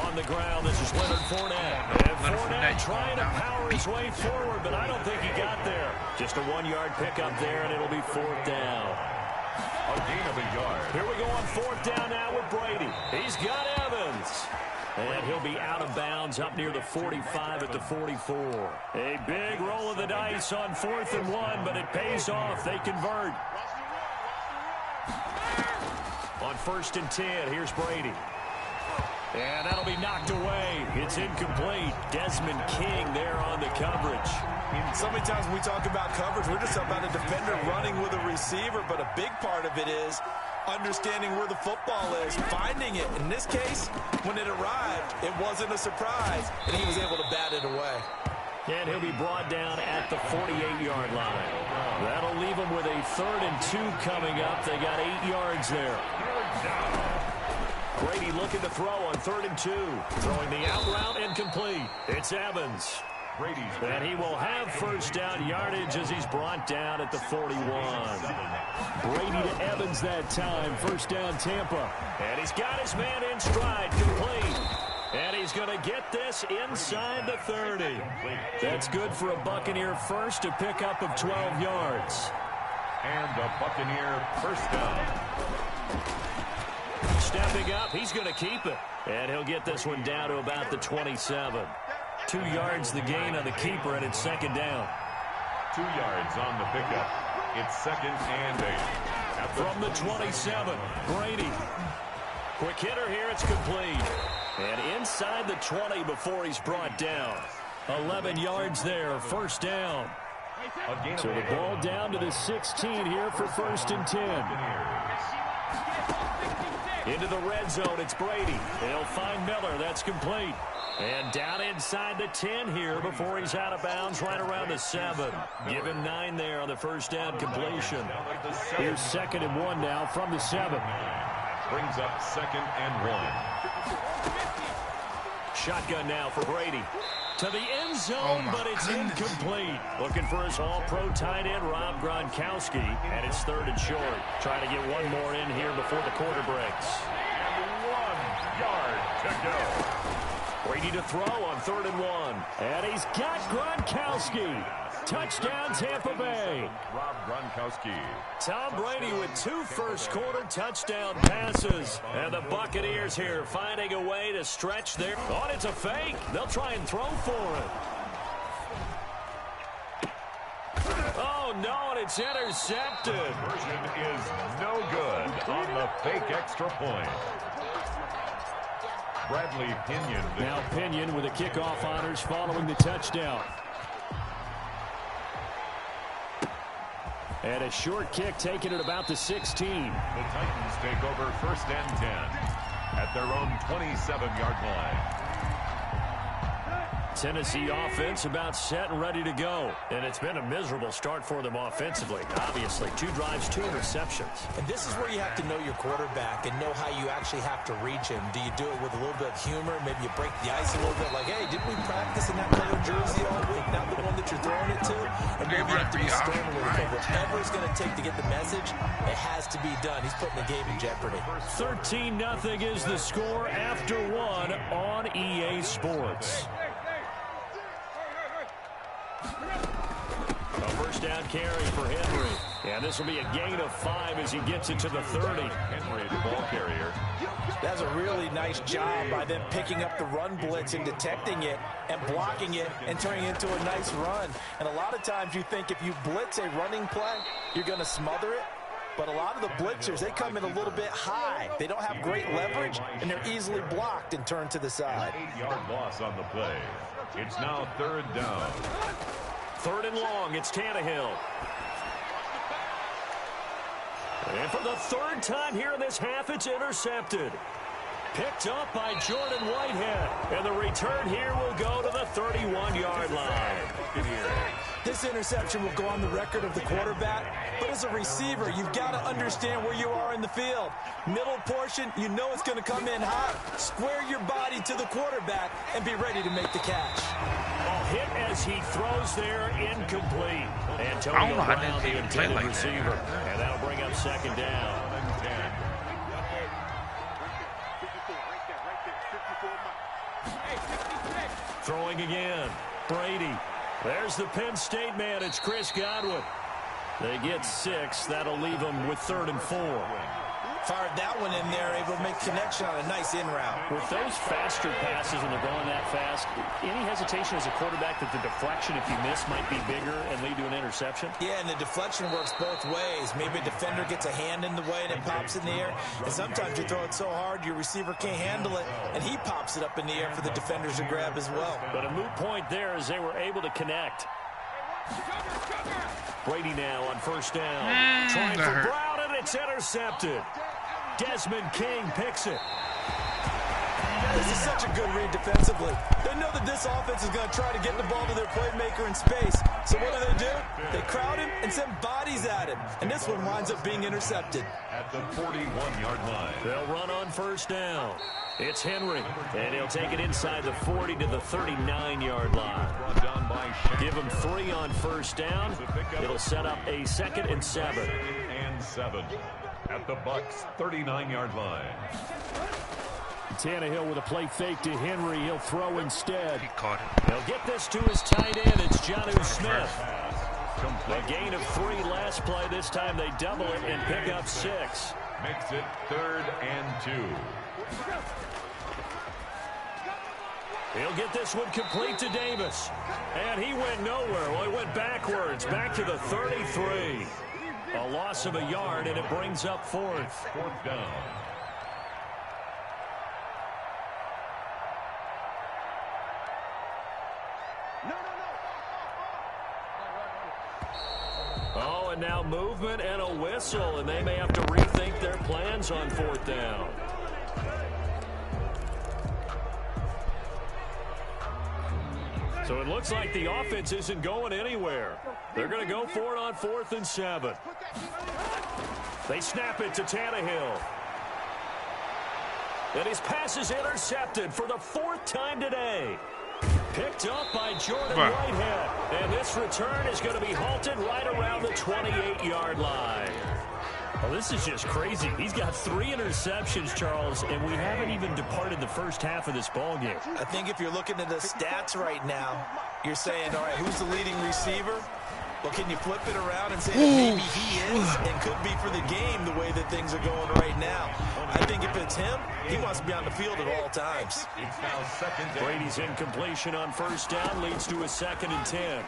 On the ground, this is Leonard Fournette. And Fournette trying to power his way forward, but I don't think he got there. Just a 1-yard pickup there, and it'll be 4th down. A gain of a yard. Here we go on 4th down now with Brady. He's got Evans. And he'll be out of bounds up near the 45 at the 44. A big roll of the dice on 4th and 1, but it pays off. They convert. On 1st and 10, here's Brady. And that'll be knocked away. It's incomplete. Desmond King there on the coverage. So many times when we talk about coverage, we're just about a defender running with a receiver, but a big part of it is understanding where the football is, finding it. In this case, when it arrived, it wasn't a surprise, and he was able to bat it away. And he'll be brought down at the 48-yard line. That'll leave him with a 3rd and 2 coming up. They got 8 yards there. Brady looking to throw on 3rd and 2. Throwing the out route incomplete. It's Evans. And he will have first down yardage as he's brought down at the 41. Brady to Evans that time. First down Tampa. And he's got his man in stride. Complete. And he's going to get this inside the 30. That's good for a Buccaneer first, a pickup of 12 yards. And a Buccaneer first down. Stepping up, he's going to keep it. And he'll get this one down to about the 27. 2 yards the gain on the keeper, and it's 2nd down. 2 yards on the pickup. It's 2nd and 8. From the 27, Brady. Quick hitter here, it's complete. And inside the 20 before he's brought down. 11 yards there, first down. So the ball down to the 16 here for 1st and 10. Into the red zone, it's Brady. They'll find Miller, that's complete. And down inside the 10 here before he's out of bounds right around the 7. Give him 9 there on the first down completion. Here's 2nd and 1 now from the 7. Brings up 2nd and 1. Shotgun now for Brady. To the end zone, but it's incomplete. Looking for his all-pro tight end, Rob Gronkowski. And it's 3rd and short. Trying to get one more in here before the quarter breaks. And 1 yard to go. Brady to throw on 3rd and 1. And he's got Gronkowski. Touchdown, Tampa Bay. Rob Gronkowski. Tom Brady with 2 first-quarter touchdown passes. And the Buccaneers here finding a way to stretch their... Oh, it's a fake. They'll try and throw for it. Oh, no, and it's intercepted. Conversion is no good on the fake extra point. Bradley Pinion. Now Pinion with the kickoff honors following the touchdown. And a short kick taken at about the 16. The Titans take over 1st and 10 at their own 27-yard line. Tennessee offense about set and ready to go. And it's been a miserable start for them offensively. Obviously, 2 drives, 2 interceptions. And this is where you have to know your quarterback and know how you actually have to reach him. Do you do it with a little bit of humor? Maybe you break the ice a little bit like, hey, didn't we practice in that color jersey all week? Not the one that you're throwing it to? And maybe you have to be stern with it. But whatever it's going to take to get the message, it has to be done. He's putting the game in jeopardy. 13-0 is the score after 1 on EA Sports. A first down carry for Henry. And this will be a gain of 5 as he gets it to the 30. Henry, the ball carrier. That's a really nice job by them picking up the run blitz and detecting it and blocking it and turning it into a nice run. And a lot of times you think if you blitz a running play, you're going to smother it. But a lot of the blitzers, they come in a little bit high. They don't have great leverage, and they're easily blocked and turned to the side. 8-yard loss on the play. It's now 3rd down. 3rd and long, it's Tannehill. And for the 3rd time here in this half, it's intercepted. Picked up by Jordan Whitehead. And the return here will go to the 31-yard line. This interception will go on the record of the quarterback, but as a receiver, you've got to understand where you are in the field. Middle portion, you know it's going to come in hot. Square your body to the quarterback and be ready to make the catch. Hit as he throws there, incomplete. Antonio I don't know how Brown, they the even play intended like receiver. that. And that'll bring up second down. Throwing again. Brady. There's the Penn State man. It's Chris Godwin. They get 6. That'll leave them with 3rd and 4. Fired that one in there, able to make connection on a nice in route. With those faster passes when they're going that fast, any hesitation as a quarterback that the deflection, if you miss, might be bigger and lead to an interception? Yeah, and the deflection works both ways. Maybe a defender gets a hand in the way and it pops in the air. And sometimes you throw it so hard your receiver can't handle it, and he pops it up in the air for the defenders to grab as well. But a moot point there as they were able to connect. Brady now on first down. Trying for Brown, and it's intercepted. Desmond King picks it. This is such a good read defensively. They know that this offense is going to try to get the ball to their playmaker in space. So what do? They crowd him and send bodies at him. And this one winds up being intercepted. At the 41-yard line. They'll run on first down. It's Henry, and he'll take it inside the 40 to the 39-yard line. Give him 3 on first down. It'll set up a 2nd and 7. 2nd and 7 at the Bucs 39-yard line. Tannehill with a play fake to Henry. He'll throw instead. He caught it. He'll get this to his tight end. It's Jonnu Smith. A gain of 3 last play. This time they double it and pick up 6. Makes it 3rd and 2. He'll get this one complete to Davis. And he went nowhere. Well, he went backwards. Back to the 33. A loss of a yard, and it brings up 4th. 4th down. Oh, and now movement and a whistle, and they may have to rethink their plans on 4th down. So it looks like the offense isn't going anywhere. They're going to go for it on 4th and 7. They snap it to Tannehill. And his pass is intercepted for the 4th time today. Picked up by Jordan Whitehead. And this return is going to be halted right around the 28-yard line. Well, this is just crazy. He's got 3 interceptions, Charles, and we haven't even departed the first half of this ballgame. I think if you're looking at the stats right now, you're saying, all right, who's the leading receiver? Well, can you flip it around and say that maybe he is and could be for the game the way that things are going right now? I think if it's him, he wants to be on the field at all times. It's now 2nd down. Brady's incompletion on first down leads to a 2nd and 10.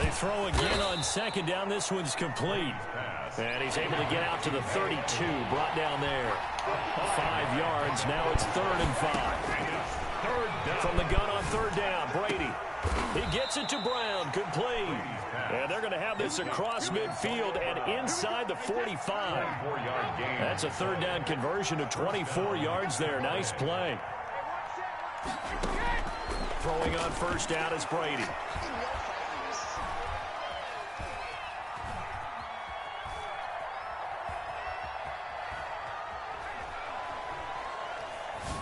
They throw again on 2nd down. This one's complete. And he's able to get out to the 32. Brought down there. 5 yards. Now it's 3rd and 5. From the gun on 3rd down, Brady. He gets it to Brown. Complete. And they're going to have this across midfield and inside the 45. That's a 3rd down conversion of 24 yards there. Nice play. Throwing on first down is Brady.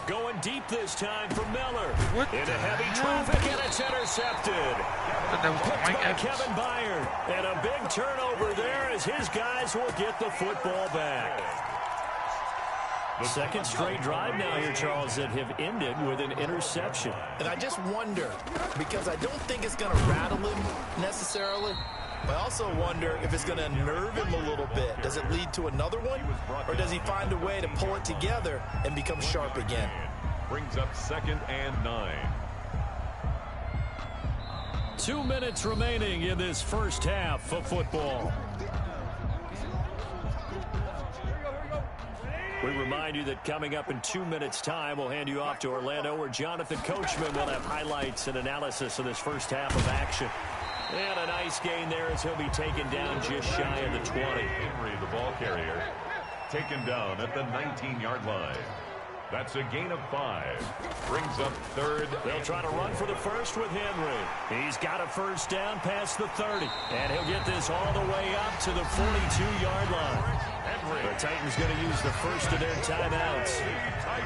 Going deep this time for Miller. Into heavy traffic, and it's intercepted. Picked by Kevin Byard. And a big turnover there as his guys will get the football back. The 2nd straight drive now here, Charles, that have ended with an interception. And I just wonder, because I don't think it's going to rattle him necessarily. I also wonder if it's going to unnerve him a little bit. Does it lead to another one? Or does he find a way to pull it together and become sharp again? Brings up 2nd and 9. 2 minutes remaining in this first half of football. We remind you that coming up in 2 minutes' time, we'll hand you off to Orlando, where Jonathan Coachman will have highlights and analysis of this first half of action. And a nice gain there as he'll be taken down just shy of the 20. Henry, the ball carrier, taken down at the 19-yard line. That's a gain of 5. Brings up third. They'll try to run for the first with Henry. He's got a first down past the 30. And he'll get this all the way up to the 42-yard line. The Titans going to use the first of their timeouts,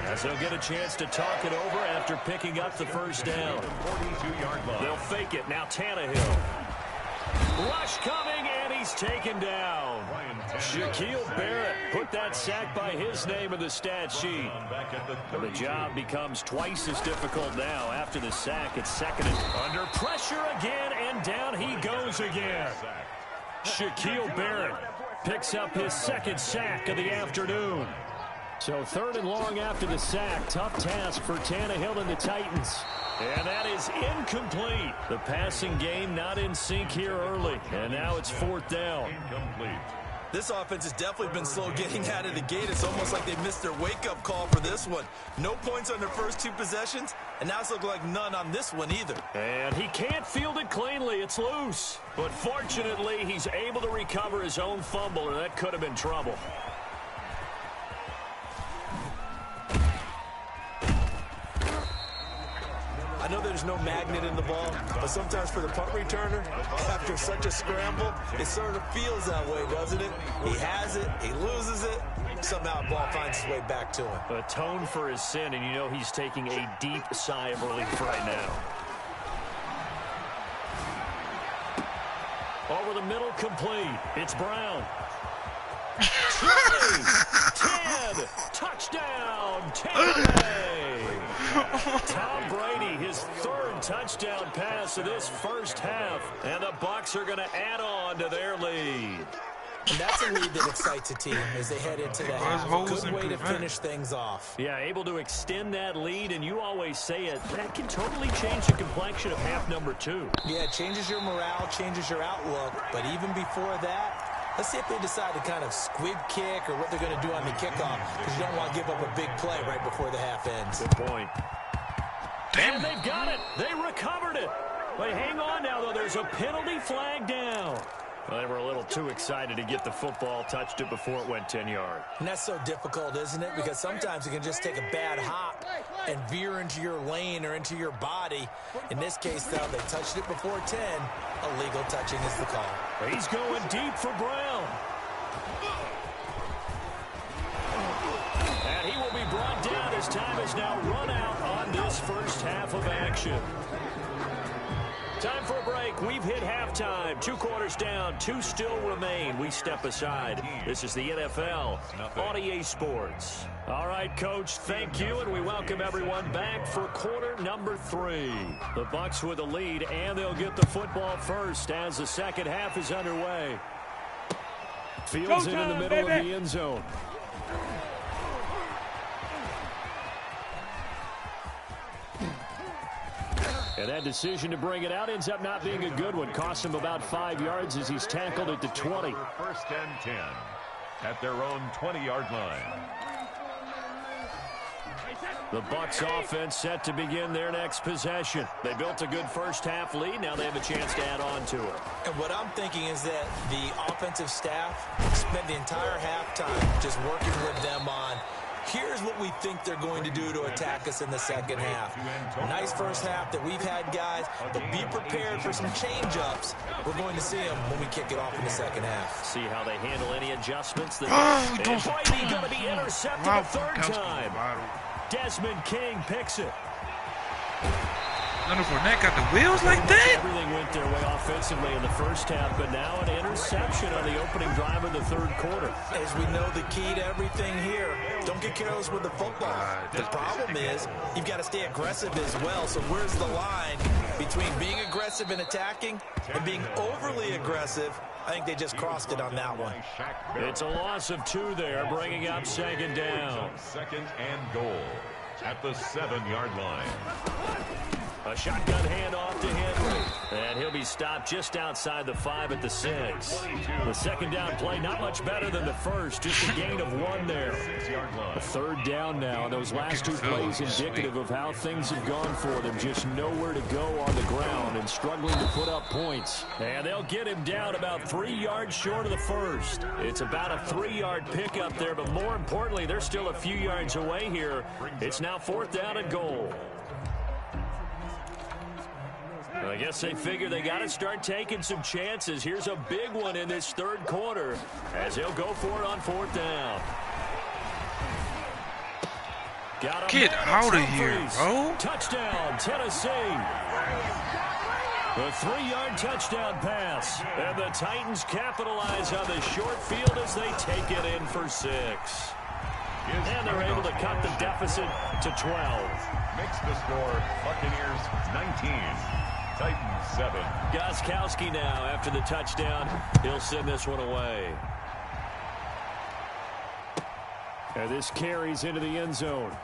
as they'll get a chance to talk it over after picking up the first down. 42-yard line. They'll fake it. Now Tannehill. Rush coming, and he's taken down. Shaquille Barrett put that sack by his name in the stat sheet. The job becomes twice as difficult now. After the sack, it's second and under pressure again, and down he goes again. Shaquille Barrett picks up his second sack of the afternoon. So third and long after the sack. Tough task for Tannehill and the Titans. And that is incomplete. The passing game not in sync here early. And now it's fourth down. Incomplete. This offense has definitely been slow getting out of the gate. It's almost like they missed their wake-up call for this one. No points on their first 2 possessions, and now it's looking like none on this one either. And he can't field it cleanly. It's loose. But fortunately, he's able to recover his own fumble, or that could have been trouble. I know there's no magnet in the ball, but sometimes for the punt returner, after such a scramble, it sort of feels that way, doesn't it? He has it, he loses it, somehow the ball finds its way back to him. Atone for his sin, and you know he's taking a deep sigh of relief right now. Over the middle, complete. It's Brown. 20, 10, touchdown, Tampa Bay. Tom Brady, his third touchdown pass of this first half, and the Bucs are going to add on to their lead. And that's a lead that excites a team as they head into the half. A good way to finish things off. Yeah, able to extend that lead, and you always say it, that can totally change the complexion of half number 2. Yeah, it changes your morale, changes your outlook, but even before that, let's see if they decide to kind of squib kick or what they're going to do on the kickoff, because you don't want to give up a big play right before the half ends. Good point. And they've got it. They recovered it. But hang on now, though. There's a penalty flag down. Well, they were a little too excited to get the football, touched it before it went 10 yards. And that's so difficult, isn't it? Because sometimes it can just take a bad hop and veer into your lane or into your body. In this case, though, they touched it before 10. Illegal touching is the call. He's going deep for Brown. And he will be brought down as time has now run out on this first half of action. Time for a break. We've hit halftime. 2 quarters down. 2 still remain. We step aside. This is the NFL on EA Sports. All right, Coach, thank you, and we welcome everyone back for quarter number 3. The Bucs with the lead, and they'll get the football first as the second half is underway. Fields it in the middle of the end zone. And that decision to bring it out ends up not being a good one. Costs him about 5 yards as he's tackled at the 20. First and 10 at their own 20-yard line. The Bucs offense set to begin their next possession. They built a good first half lead. Now they have a chance to add on to it. And what I'm thinking is that the offensive staff spent the entire halftime just working with them on, here's what we think they're going to do to attack us in the second half. Nice first half that we've had, guys, but be prepared for some change-ups. We're going to see them when we kick it off in the second half. See how they handle any adjustments. And Brady going to be intercepted a third time. Desmond King picks it. Leonard Fournette got the wheels like that? Everything went their way offensively in the first half, but now an interception on the opening drive of the third quarter. As we know, the key to everything here, don't get careless with the football. The problem is you've got to stay aggressive as well. So where's the line between being aggressive and attacking and being overly aggressive? I think they just crossed it on that one. It's a loss of 2 there, bringing up second down. Second and goal at the 7-yard line. A shotgun handoff to Henry. And he'll be stopped just outside the 5 at the 6. The second down play, not much better than the first. Just a gain of 1 there. A third down now. Those last 2 plays indicative of how things have gone for them. Just nowhere to go on the ground and struggling to put up points. And they'll get him down about 3 yards short of the first. It's about a 3-yard pickup there, but more importantly, they're still a few yards away here. It's now 4th down and goal. I guess they figure they got to start taking some chances. Here's a big one in this third quarter as they'll go for it on 4th down. Get out of here, bro. Touchdown, Tennessee. A 3-yard touchdown pass. And the Titans capitalize on the short field as they take it in for 6. And they're able to cut the deficit to 12. Makes the score Buccaneers 19. Titans 7. Gostkowski now after the touchdown. He'll send this one away. And this carries into the end zone.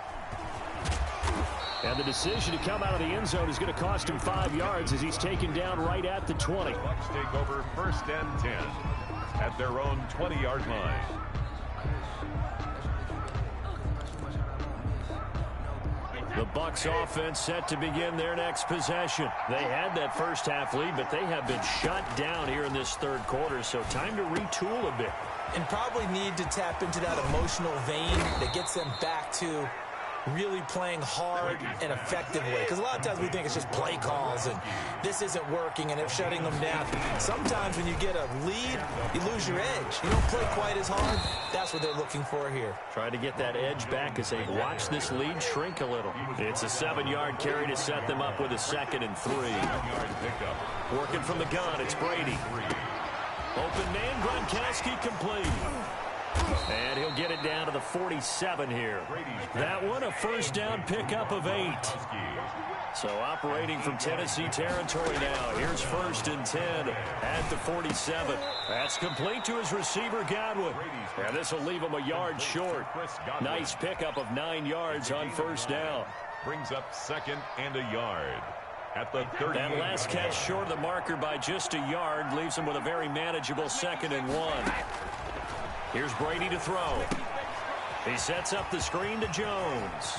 And the decision to come out of the end zone is going to cost him 5 yards as he's taken down right at the 20. Bucs take over 1st and 10 at their own 20-yard line. The Bucs offense set to begin their next possession. They had that first half lead, but they have been shut down here in this third quarter, so time to retool a bit. And probably need to tap into that emotional vein that gets them back to really playing hard and effectively. Because a lot of times we think it's just play calls and this isn't working and they're shutting them down. Sometimes when you get a lead, you lose your edge. You don't play quite as hard. That's what they're looking for here. Trying to get that edge back as they watch this lead shrink a little. It's a 7-yard carry to set them up with a 2nd and 3. Working from the gun, it's Brady. Open man, Gronkowski complete. And he'll get it down to the 47 here. That one a first down pickup of 8. So operating from Tennessee territory now. Here's 1st and 10 at the 47. That's complete to his receiver, Godwin. And this will leave him a yard short. Nice pickup of 9 yards on first down. Brings up 2nd and a yard. At the 30. That last catch short of the marker by just a yard leaves him with a very manageable 2nd and 1. Here's Brady to throw. He sets up the screen to Jones.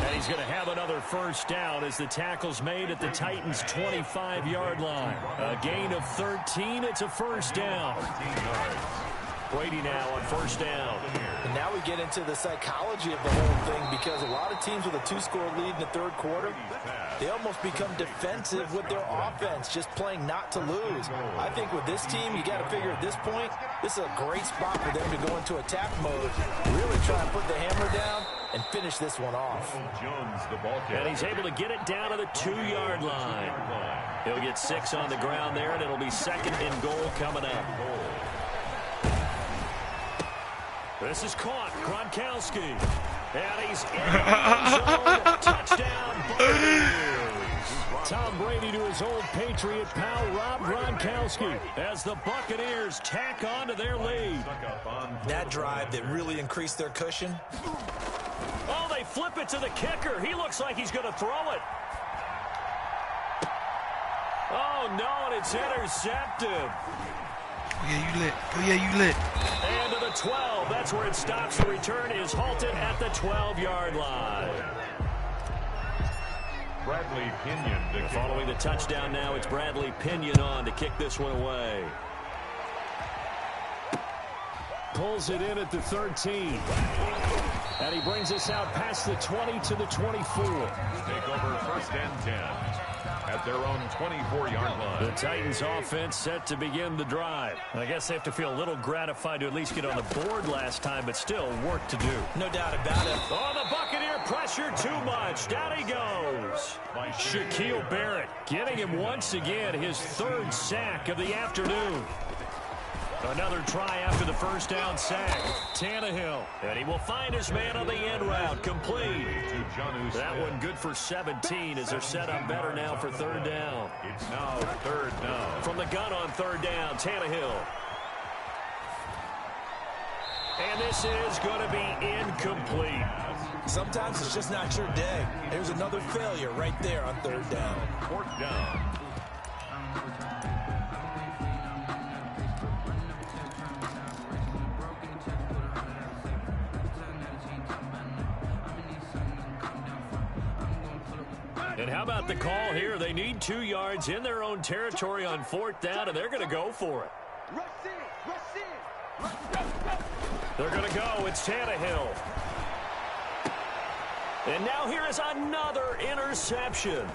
And he's going to have another first down as the tackle's made at the Titans' 25-yard line. A gain of 13. It's a first down. Brady now on first down. And now we get into the psychology of the whole thing because a lot of teams with a 2-score lead in the third quarter, they almost become defensive with their offense, just playing not to lose. I think with this team, you got to figure at this point, this is a great spot for them to go into attack mode, really try and put the hammer down and finish this one off. Jones, the ball carrier. And he's able to get it down to the 2-yard line. He'll get 6 on the ground there, and it'll be 2nd and goal coming up. This is caught. Gronkowski. And he's in the end zone. Touchdown, Buccaneers. Tom Brady to his old Patriot pal, Rob Gronkowski, as the Buccaneers tack on to their lead. That drive that really increased their cushion. Oh, they flip it to the kicker. He looks like he's going to throw it. Oh, no, and it's intercepted. Oh, yeah, you lit. Oh, yeah, you lit. And to the 12. That's where it stops. The return is halted at the 12-yard line. Bradley Pinion. Following the touchdown now, it's Bradley Pinion on to kick this one away. Pulls it in at the 13. And he brings us out past the 20 to the 24. Take over 1st and 10 at their own 24-yard line. The Titans offense set to begin the drive. I guess they have to feel a little gratified to at least get on the board last time, but still work to do. No doubt about it. Oh, the Buccaneer pressure too much. Down he goes. Shaquille Barrett getting him once again his 3rd sack of the afternoon. Another try after the first down sack. Tannehill. And he will find his man on the end route. Complete. That one good for 17 as they're set up better now for 3rd down. It's now 3rd down. From the gun on 3rd down, Tannehill. And this is going to be incomplete. Sometimes it's just not your day. There's another failure right there on 3rd down. 4th down. How about the call here? They need 2 yards in their own territory on 4th down, and they're going to go for it. They're going to go. It's Tannehill. And now here is another interception.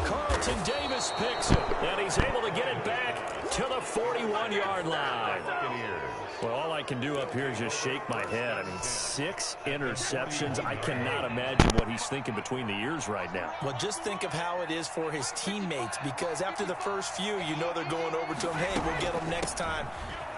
Carlton Davis picks it, and he's able to get it back to the 41-yard line. Well, all I can do up here is just shake my head. I mean, 6 interceptions. I cannot imagine what he's thinking between the ears right now. Well, just think of how it is for his teammates, because after the first few, you know they're going over to him, hey, we'll get them next time.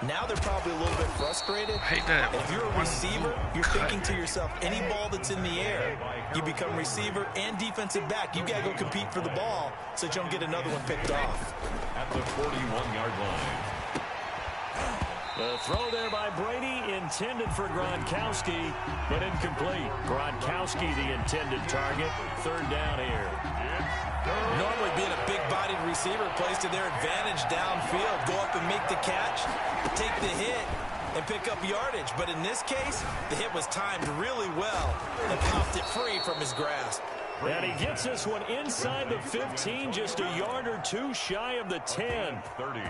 Now they're probably a little bit frustrated. I hate that. And if you're a receiver, you're thinking to yourself, any ball that's in the air, you become receiver and defensive back. You got to go compete for the ball so that you don't get another one picked off. At the 41-yard line. The throw there by Brady, intended for Gronkowski, but incomplete. Gronkowski, the intended target. 3rd down here. Normally being a big-bodied receiver plays to their advantage downfield. Go up and make the catch, take the hit, and pick up yardage. But in this case, the hit was timed really well and popped it free from his grasp. And he gets this one inside the 15, just a yard or 2 shy of the 10. 30.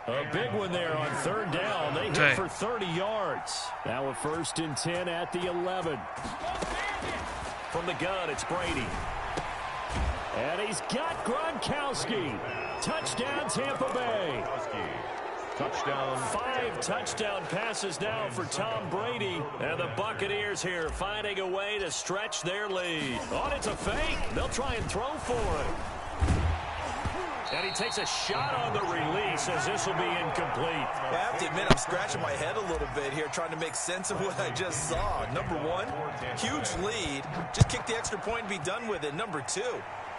A big one there on 3rd down. They hit for 30 yards. Now a 1st and 10 at the 11. From the gun, it's Brady. And he's got Gronkowski. Touchdown, Tampa Bay. Touchdown. 5 touchdown passes now for Tom Brady. And the Buccaneers here finding a way to stretch their lead. Oh, it's a fake. They'll try and throw for it. And he takes a shot on the release as this will be incomplete. I have to admit, I'm scratching my head a little bit here trying to make sense of what I just saw. Number 1, huge lead. Just kick the extra point and be done with it. Number 2,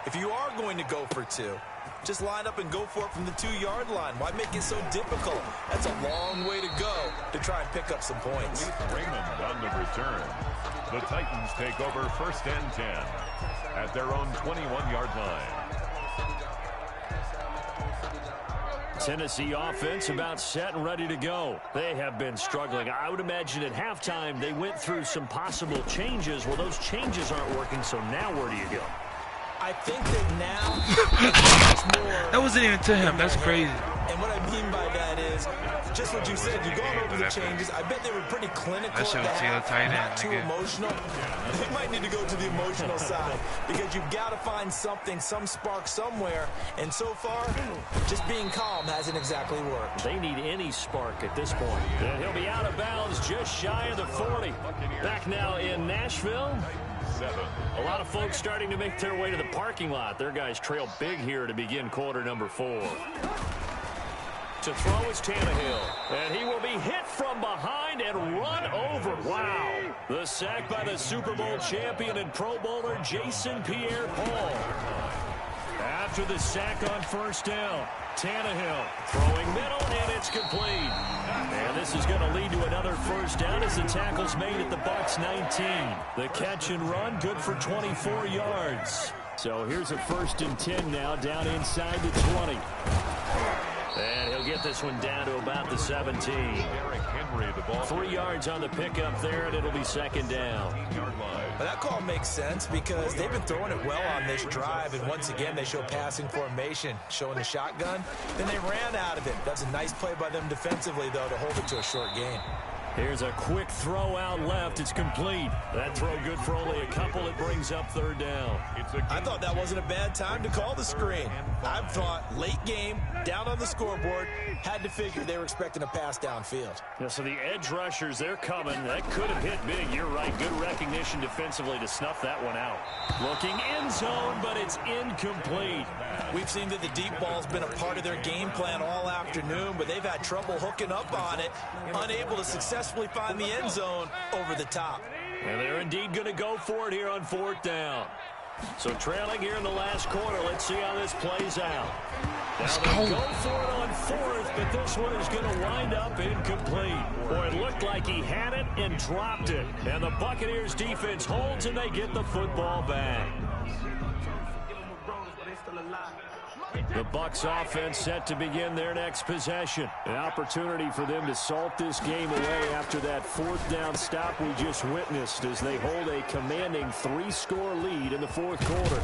if you are going to go for 2, just line up and go for it from the 2-yard line. Why make it so difficult? That's a long way to go to try and pick up some points. Raymond on the return. The Titans take over 1st and 10 at their own 21-yard line. Tennessee offense about set and ready to go. They have been struggling. I would imagine at halftime they went through some possible changes. Well, those changes aren't working, so now where do you go? I think that now it's more. That wasn't even to him. That's crazy. And what I mean by that is just what you said. You've gone over the changes. I bet they were pretty clinical. That shit was tight end, not too nigga. emotional. They might need to go to the emotional side because you've got to find something, some spark somewhere. And so far, just being calm hasn't exactly worked. They need any spark at this point. And he'll be out of bounds just shy of the 40. Back now in Nashville. 7. A lot of folks starting to make their way to the parking lot. Their guys trail big here to begin quarter number 4. To throw is Tannehill. And he will be hit from behind and run over. Wow. The sack by the Super Bowl champion and Pro Bowler Jason Pierre-Paul. After the sack on 1st down, Tannehill throwing middle, and it's complete. And this is going to lead to another 1st down as the tackle's made at the Bucs 19. The catch and run, good for 24 yards. So here's a 1st and 10 now, down inside the 20. And he'll get this one down to about the 17. 3 yards on the pickup there, and it'll be 2nd down. But that call makes sense because they've been throwing it well on this drive, and once again they show passing formation, showing the shotgun. Then they ran out of it. That's a nice play by them defensively, though, to hold it to a short gain. Here's a quick throw out left. It's complete. That throw good for only a couple. It brings up 3rd down. I thought that wasn't a bad time to call the screen. I thought late game, down on the scoreboard, had to figure they were expecting a pass downfield. Yeah, so the edge rushers, they're coming. That could have hit big. You're right. Good recognition defensively to snuff that one out. Looking end zone, but it's incomplete. We've seen that the deep ball's been a part of their game plan all afternoon, but they've had trouble hooking up on it, unable to successfully find the end zone over the top. And they're indeed going to go for it here on 4th down. So trailing here in the last quarter. Let's see how this plays out. Now they go for it on 4th, but this one is going to wind up incomplete. Boy, it looked like he had it and dropped it. And the Buccaneers defense holds and they get the football back. The Bucs offense set to begin their next possession. An opportunity for them to salt this game away after that 4th down stop we just witnessed as they hold a commanding 3-score lead in the 4th quarter.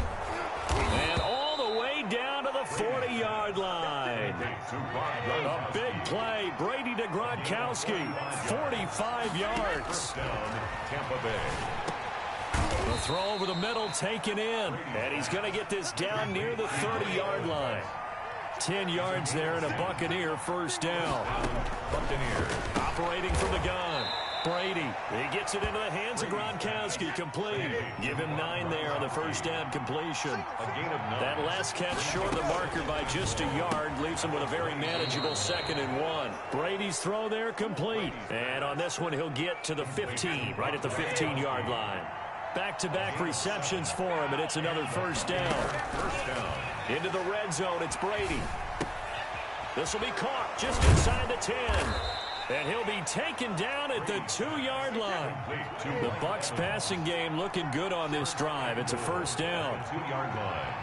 And all the way down to the 40-yard line. A big play. Brady to Gronkowski. 45 yards. Tampa Bay. The throw over the middle taken in. And he's going to get this down near the 30-yard line. 10 yards there and a Buccaneer first down. Buccaneers. Operating from the gun. Brady. He gets it into the hands of Gronkowski. Complete. Give him 9 there on the first down completion. A gain of 9. That last catch short of the marker by just a yard leaves him with a very manageable 2nd and 1. Brady's throw there complete. And on this one, he'll get to the 15, right at the 15-yard line. Back-to-back receptions for him, and it's another first down. First down. Into the red zone, it's Brady. This will be caught just inside the 10. And he'll be taken down at the 2-yard line. The Bucs passing game looking good on this drive. It's a first down. 2-yard line.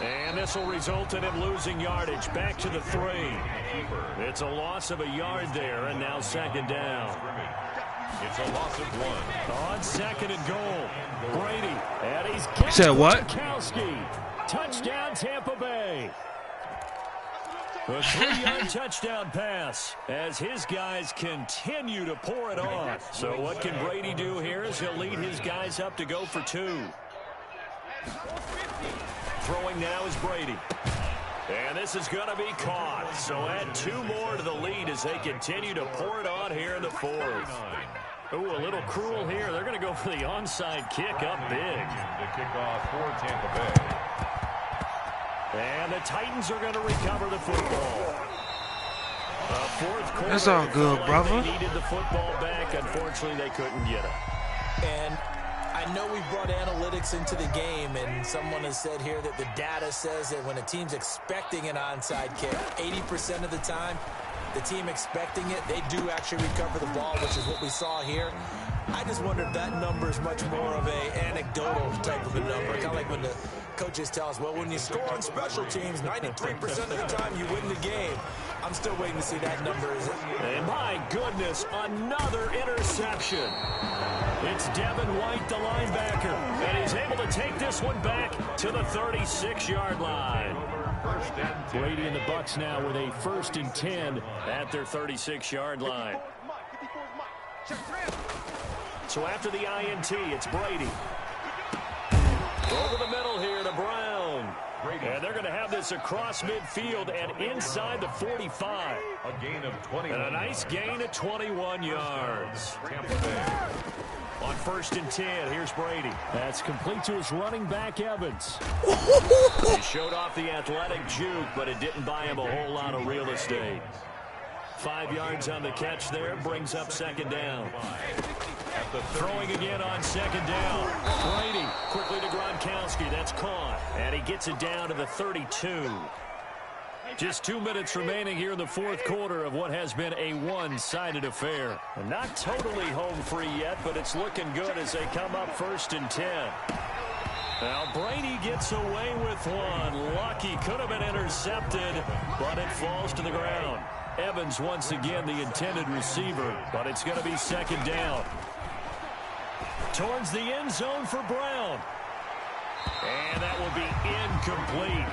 And this will result in him losing yardage back to the 3. It's a loss of a yard there, and now 2nd down. It's a loss of 1. On 2nd and goal, Brady. And he's got said what? Gronkowski. Touchdown, Tampa Bay. A 3-yard touchdown pass as his guys continue to pour it on. So what can Brady do here is he'll lead his guys up to go for 2. Throwing now is Brady. And this is going to be caught. So add 2 more to the lead as they continue to pour it on here in the 4th. Ooh, a little cruel here. They're going to go for the onside kick up big. The kickoff for Tampa Bay. And the Titans are going to recover the football. Fourth quarter. That's all good, brother. They needed the football back. Unfortunately, they couldn't get it. And I know we brought analytics into the game, and someone has said here that the data says that when a team's expecting an onside kick, 80% of the time, the team expecting it, they do actually recover the ball, which is what we saw here. I just wonder if that number is much more of a anecdotal type of a number. Kind of like when the coaches tell us, well, when you score on special teams, 93% of the time you win the game. I'm still waiting to see that number. And my goodness, another interception. It's Devin White, the linebacker, and he's able to take this one back to the 36-yard line. Brady and the Bucs now with a 1st and 10 at their 36-yard line. So after the INT, it's Brady. Over the middle here to Brown. And they're going to have this across midfield and inside the 45. A gain of 20. And a nice gain of 21 yards. Tampa Bay. On 1st and 10, here's Brady. That's complete to his running back, Evans. He showed off the athletic juke, but it didn't buy him a whole lot of real estate. 5 yards on the catch there, brings up 2nd down. Throwing again on 2nd down. Brady quickly to Gronkowski. That's caught. And he gets it down to the 32. Just 2 minutes remaining here in the 4th quarter of what has been a one-sided affair. Not totally home free yet, but it's looking good as they come up 1st and 10. Now Brady gets away with one. Lucky, could have been intercepted, but it falls to the ground. Evans once again the intended receiver, but it's going to be 2nd down. Towards the end zone for Brown. And that will be incomplete.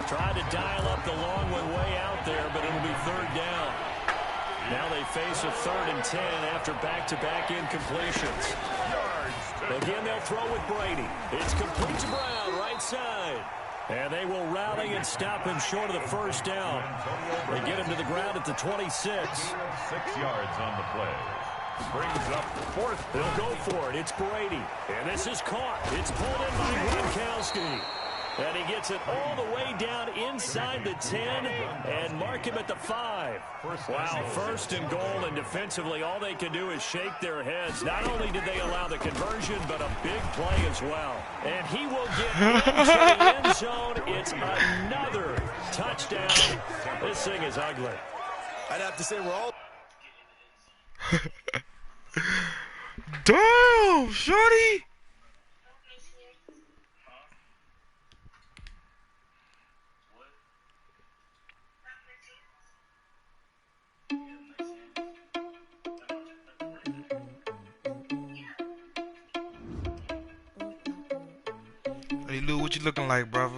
Tried to dial up the long one way out there, but it'll be 3rd down. Now they face a 3rd and 10 after back-to-back incompletions. Again, they'll throw with Brady. It's complete to Brown, right side. And they will rally and stop him short of the 1st down. They get him to the ground at the 26. 6 yards on the play. Brings up 4th. They'll go for it. It's Brady. And this is caught. It's pulled in by Gronkowski. And he gets it all the way down inside the 10 and mark him at the 5. Wow, 1st and goal, and defensively all they can do is shake their heads. Not only did they allow the conversion, but a big play as well. And he will get into the end zone. It's another touchdown. This thing is ugly. I'd have to say we're all... Damn, shorty. Hey Lou, what you looking like, brother?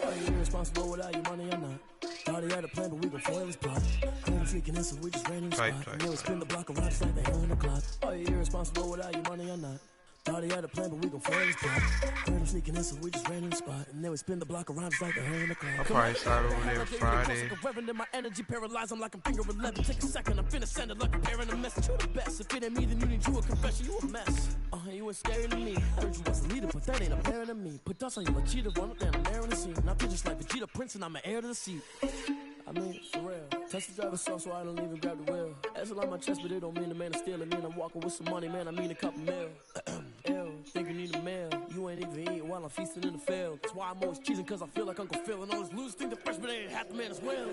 Are you irresponsible without your money or not? Thought he had a plan, but we gon' foil his plot. Claim freaking this, so we just ran in the spot. And then we spin the block around just like the hell in the clock. Are you irresponsible without your money or not? Thought he had a plan, but we gon' foil his plot. Heard him sneaking in, so we just ran in the spot. And then we spin the block around just like the hell in the clock. I'll probably start over there Friday. My energy paralyzed, I'm like I'm finger 11. Take a second, I'm finna send it like a parent a message. You the best. If it ain't me, then you need you a confession. You a mess. You ain't scary to me. Heard you was a leader, but that ain't apparent to me. Put dust on you like cheetah, run up there, I'm there in the scene. Now pictures like Vegeta Prince, and I'm an heir to the seat. I mean, for real. Touch the driver's soft, so I don't even grab the wheel. That's on my chest, but it don't mean the man is stealing. Mean I'm walking with some money, man. I mean a couple mil. Ew, think you need a meal. You ain't even eating while I'm feasting in the field. That's why I'm always cheesing, cause I feel like Uncle Phil. And all those losers think the freshman ain't half the man as well.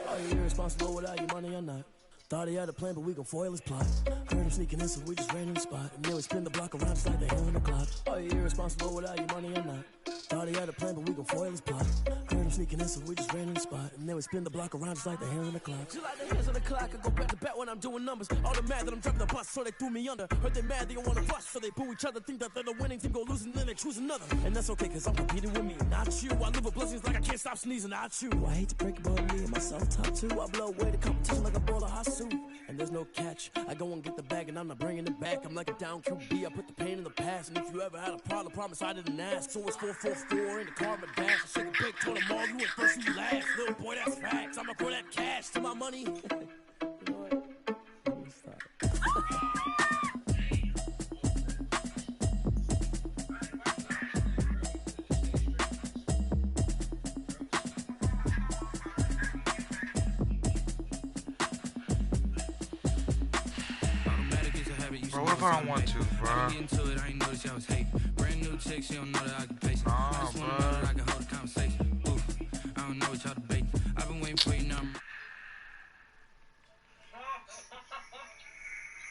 Are you irresponsible without your money or not? Thought he had a plan, but we gon' foil his plot. Heard him sneaking in, so we just ran in the spot. And then we spin the block around just like the hell in the clock. Are you irresponsible without your money or not? Thought he had a plan, but we gon' foil his plot. Heard him sneaking in, so we just ran in the spot. And then we spin the block around just like the hands on the clock. Just like the hands on the clock, I go back to back when I'm doing numbers. All the mad that I'm driving the bus, so they threw me under. Heard they mad, they don't wanna bust, so they boo each other. Think that they're the winning team, go losing, then they choose another. And that's okay, cause I'm competing with me, not you. I live with blessings like I can't stop sneezing, not you. I hate to break it, but me and myself top two. I blow away the competition like a bowl of hot soup. And there's no catch. I go and get the bag and I'm not bringing it back. I'm like a down QB. I put the pain in the past. And if you ever had a problem, promise I didn't ask. So it's 444 in the car, my dash. I shake a big, told them all you went first, you last. Little boy, that's facts. I'ma throw that cash to my money. You know what? Let me stop. Bro, what if I don't want to, bro? Into it, I ain't noticed y'all was hate. Brand new chick, she don't know that I can pay. Nah, bro.